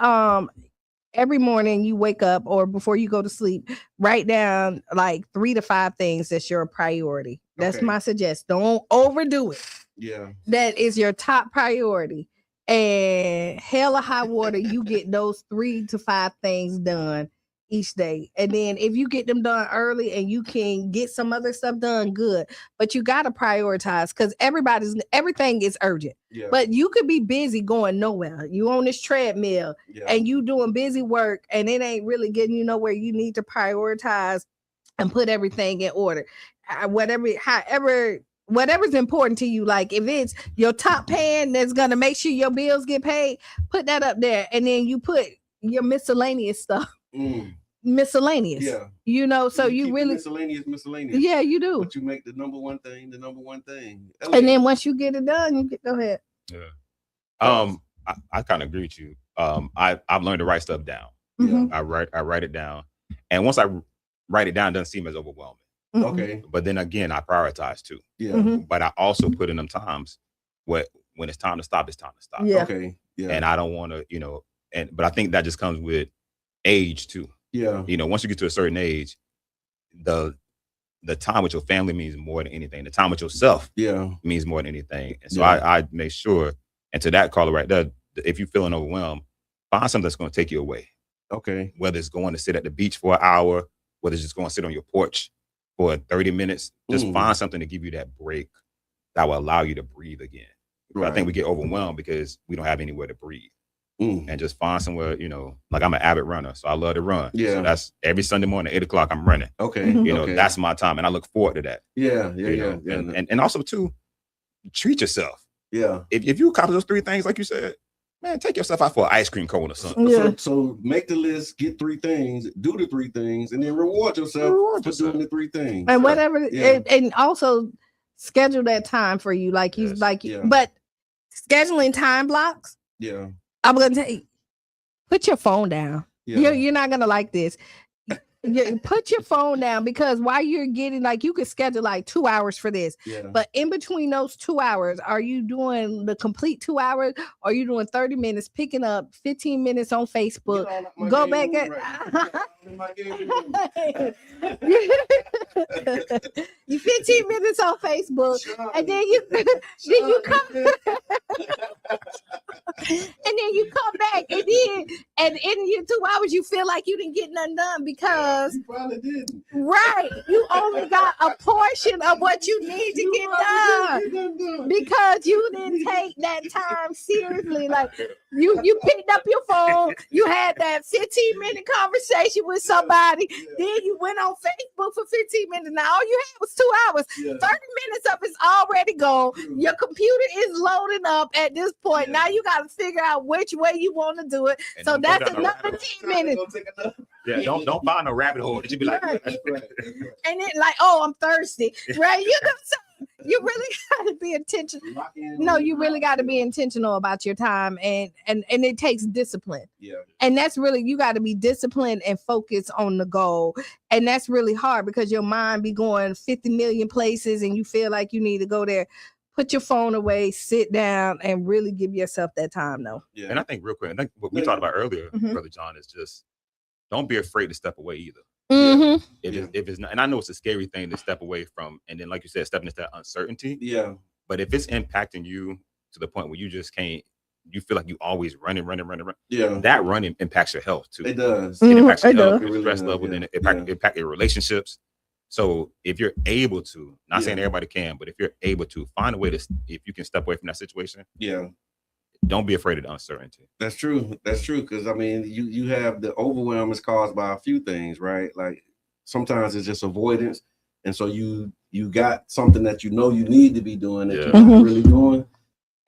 every morning you wake up or before you go to sleep, write down like 3 to 5 things that's your priority. That's my suggestion. Don't overdo it. Yeah. That is your top priority. And hell or high water, you get those 3 to 5 things done each day. And then if you get them done early and you can get some other stuff done, good. But you got to prioritize because everything is urgent. Yeah. But you could be busy going nowhere. You on this treadmill and you doing busy work and it ain't really getting you nowhere. You need to prioritize and put everything in order. Whatever's important to you, like if it's your top pan that's gonna make sure your bills get paid, put that up there, and then you put your miscellaneous stuff. Miscellaneous. Yeah. So you really miscellaneous. Yeah, you do. But you make the number one thing the number one thing. And then once you get it done, go ahead. Yeah. I kind of agree with you. I've learned to write stuff down. Mm-hmm. I write it down, and once I write it down, it doesn't seem as overwhelming. Okay. But then again, I prioritize too. Yeah. But I also put in them times when it's time to stop, it's time to stop. Yeah. Okay. Yeah. And I don't want to, but I think that just comes with age too. Yeah. Once you get to a certain age, the time with your family means more than anything. The time with yourself means more than anything. And so I make sure, and to that caller right there, if you're feeling overwhelmed, find something that's going to take you away. Okay. Whether it's going to sit at the beach for an hour, whether it's just going to sit on your porch for 30 minutes, just find something to give you that break that will allow you to breathe again. Right. I think we get overwhelmed because we don't have anywhere to breathe. And just find somewhere, like I'm an avid runner, so I love to run. Yeah. So that's every Sunday morning, 8 o'clock, I'm running. Okay. That's my time, and I look forward to that. Yeah. And also too, treat yourself. Yeah. If you accomplish those 3 things, like you said, man, take yourself out for an ice cream cone or something. Yeah. So make the list, get 3 things, do the 3 things, and then reward yourself for doing the 3 things. And whatever, and also schedule that time for you, but scheduling time blocks. Yeah. I'm gonna tell you, put your phone down. Yeah. You're not gonna like this. Put your phone down, because while you're getting, you could schedule 2 hours for this, but in between those 2 hours, are you doing the complete 2 hours? Or are you doing 30 minutes, picking up 15 minutes on Facebook, go back you 15 minutes on Facebook, and then you come and then you come back, and in your 2 hours you feel like you didn't get nothing done because you probably didn't. Right, you only got a portion of what you need to get done because you didn't take that time seriously. You picked up your phone, you had that 15-minute conversation with somebody, then you went on Facebook for 15 minutes. Now all you had was 2 hours. 30 minutes of it's already gone. Your computer is loading up at this point. Now you got to figure out which way you want to do it. And so that's another 10 minutes. Yeah, don't find a rabbit hole. You be like, and then I'm thirsty, right? You really got to be intentional. No, you really got to be intentional about your time, and it takes discipline. Yeah, and that's really, you got to be disciplined and focus on the goal, and that's really hard because your mind be going 50 million places, and you feel like you need to go there. Put your phone away, sit down, and really give yourself that time, though. Yeah, and I think real quick, I think what we talked about earlier, Brother John, is just don't be afraid to step away either. Mm-hmm. If it's not, and I know it's a scary thing to step away from, and then like you said, stepping into that uncertainty. Yeah. But if it's impacting you to the point where you just can't, you feel like you always running. Yeah. That running impacts your health too. It does. It impacts your health, your your stress level, then it impact your relationships. So if you're able to, not saying everybody can, but if you're able to find a way to, if you can step away from that situation. Yeah. Don't be afraid of the uncertainty. That's true. Because I mean, you have the overwhelm is caused by a few things, right? Like sometimes it's just avoidance, and so you got something that you need to be doing that you're not really doing,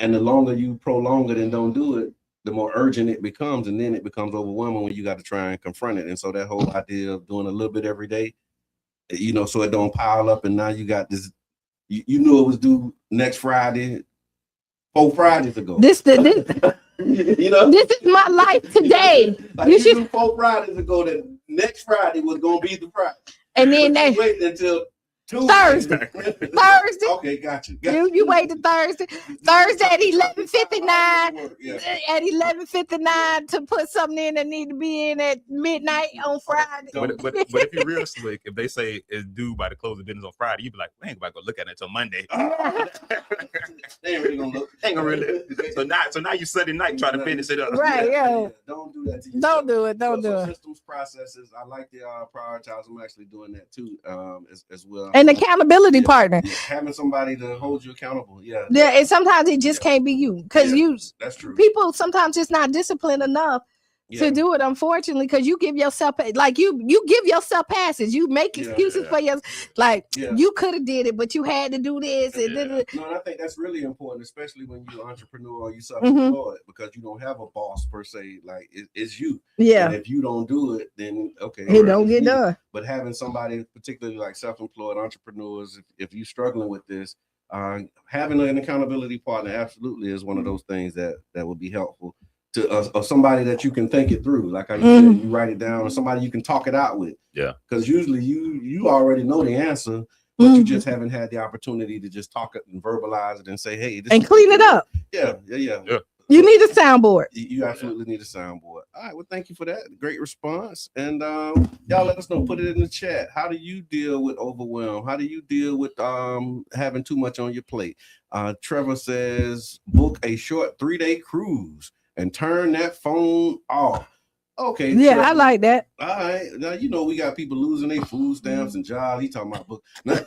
and the longer you prolong it and don't do it, the more urgent it becomes, and then it becomes overwhelming when you got to try and confront it. And so that whole idea of doing a little bit every day, so it don't pile up, and now you got this. You knew it was due next Friday. 4 Fridays ago. This is my life today. You should 4 Fridays ago that next Friday was gonna be the Friday. And then they wait until Thursday. Okay, got you. You wait to Thursday at 11:59. At 11:59 to put something in that need to be in at midnight on Friday. But if you're real slick, if they say it's due by the close of business on Friday, you'd be like, "We ain't about to go look at it until Monday." They ain't really gonna look. Ain't gonna really. So now you Sunday night trying to finish it up. Right? Yeah. Don't do that to yourself. Don't do it. Don't do it. Systems, processes. I like the prioritize. I'm actually doing that too, as well. An accountability partner. Yeah, having somebody to hold you accountable. Yeah. Yeah, and sometimes it just can't be you, because that's true. People sometimes just not disciplined enough to do it, unfortunately, because you give yourself you give yourself passes. You make excuses for you could have did it, but you had to do this. No, and I think that's really important, especially when you're an entrepreneur or you self-employed, because you don't have a boss per se. Like it's you. Yeah. And if you don't do it, then it don't get done. But having somebody, particularly like self-employed entrepreneurs, if you're struggling with this, having an accountability partner absolutely is one of those things that would be helpful. or somebody that you can think it through. Like I said, you write it down, or somebody you can talk it out with. Yeah. Because usually you already know the answer, but you just haven't had the opportunity to just talk it and verbalize it and say, hey, this and clean it up. Yeah. You need a soundboard. You absolutely need a soundboard. All right. Well, thank you for that. Great response. And y'all let us know. Put it in the chat. How do you deal with overwhelm? How do you deal with having too much on your plate? Trevor says, book a short 3-day cruise and turn that phone off. Okay. Yeah, Trevor. I like that. All right. Now, you know, we got people losing their food stamps and jobs. He talking about book. The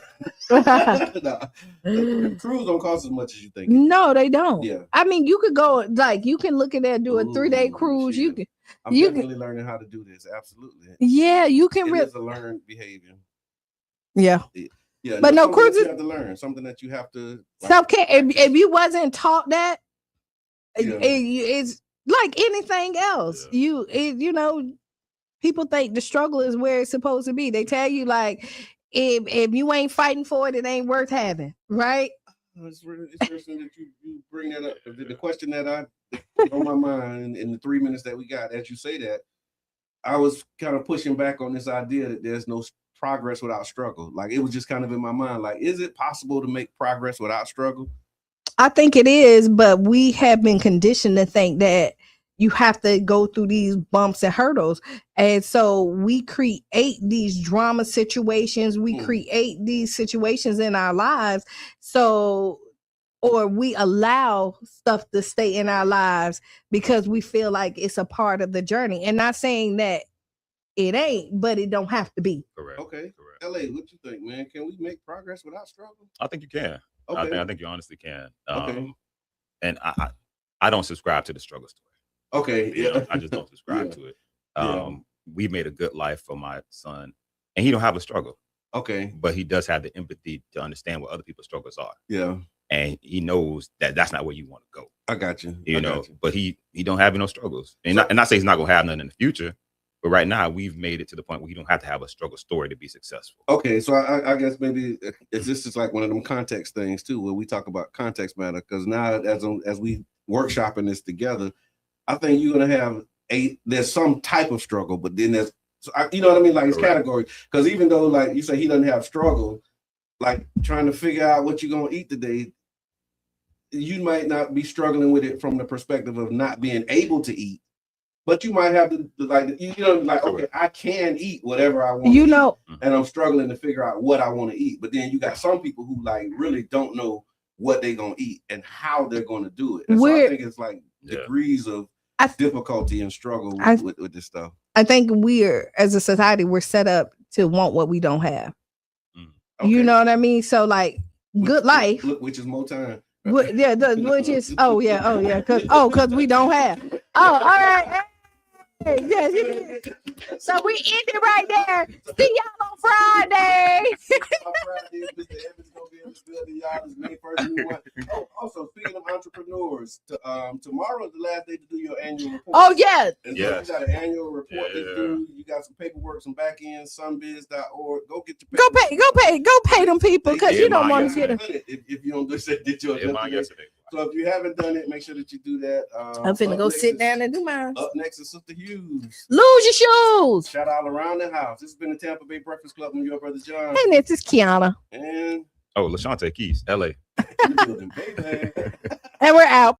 cruise don't cost as much as you think. No, they don't. Yeah. I mean, you could go, like, you can look at that, do a 3-day cruise. Shit. I'm definitely learning how to do this. Absolutely. Yeah, you can. It is a learned behavior. Yeah. Yeah. But no cruises. You have to learn something that you have to. Self-care. If you wasn't taught that, it's like anything else. Yeah. You know, people think the struggle is where it's supposed to be. They tell you, like, if you ain't fighting for it, it ain't worth having, right? It's interesting that you bring that up. The question that I on my mind in the 3 minutes that we got, as you say that, I was kind of pushing back on this idea that there's no progress without struggle. Like, it was just kind of in my mind, like, is it possible to make progress without struggle? I think it is, but we have been conditioned to think that you have to go through these bumps and hurdles. And so we create these drama situations. We create these situations in our lives. Or we allow stuff to stay in our lives because we feel like it's a part of the journey. And not saying that it ain't, but it don't have to be. Correct. Okay. Correct. LA, what you think, man? Can we make progress without struggle? I think you can. Okay. I think you honestly can. Okay. And I don't subscribe to the struggle story. Okay. Yeah. I just don't subscribe to it. We made a good life for my son, and he don't have a struggle. Okay. But he does have the empathy to understand what other people's struggles are. Yeah. And he knows that that's not where you want to go. I got you. You know, but he don't have no struggles. And I say he's not gonna have none in the future. But right now, we've made it to the point where you don't have to have a struggle story to be successful. Okay, so I guess maybe this is like one of them context things too, where we talk about context matter. Because now, as we workshopping this together, I think you're gonna have there's some type of struggle, but then there's, you know what I mean, like it's categories. Because even though, like you say, he doesn't have struggle, like trying to figure out what you're gonna eat today, you might not be struggling with it from the perspective of not being able to eat. But you might have to, like, okay, I can eat whatever I want. You know, and I'm struggling to figure out what I want to eat. But then you got some people who like really don't know what they're gonna eat and how they're gonna do it. And so I think it's like degrees of difficulty and struggle with this stuff. I think we're, as a society, we're set up to want what we don't have. Okay. You know what I mean? So like, good life, which is more time. Which is because we don't have. Oh, all right. Yes. So we end it right there. See y'all on Friday. Also, speaking of entrepreneurs, tomorrow is the last day to do your annual report. Oh yeah. And so you got an annual report to do. You got some paperwork, some back end, sunbiz.org. Go get your paperwork. Go pay them people because you don't want to get them. If you don't do that, did your yesterday. So if you haven't done it, make sure that you do that. I'm finna go sit down and do mine. Up next is Sister Hughes. Lose your shoes. Shout out around the house. This has been the Tampa Bay Breakfast Club with your brother John. And this is Qiana. And LaShante Keys, LA. And we're out.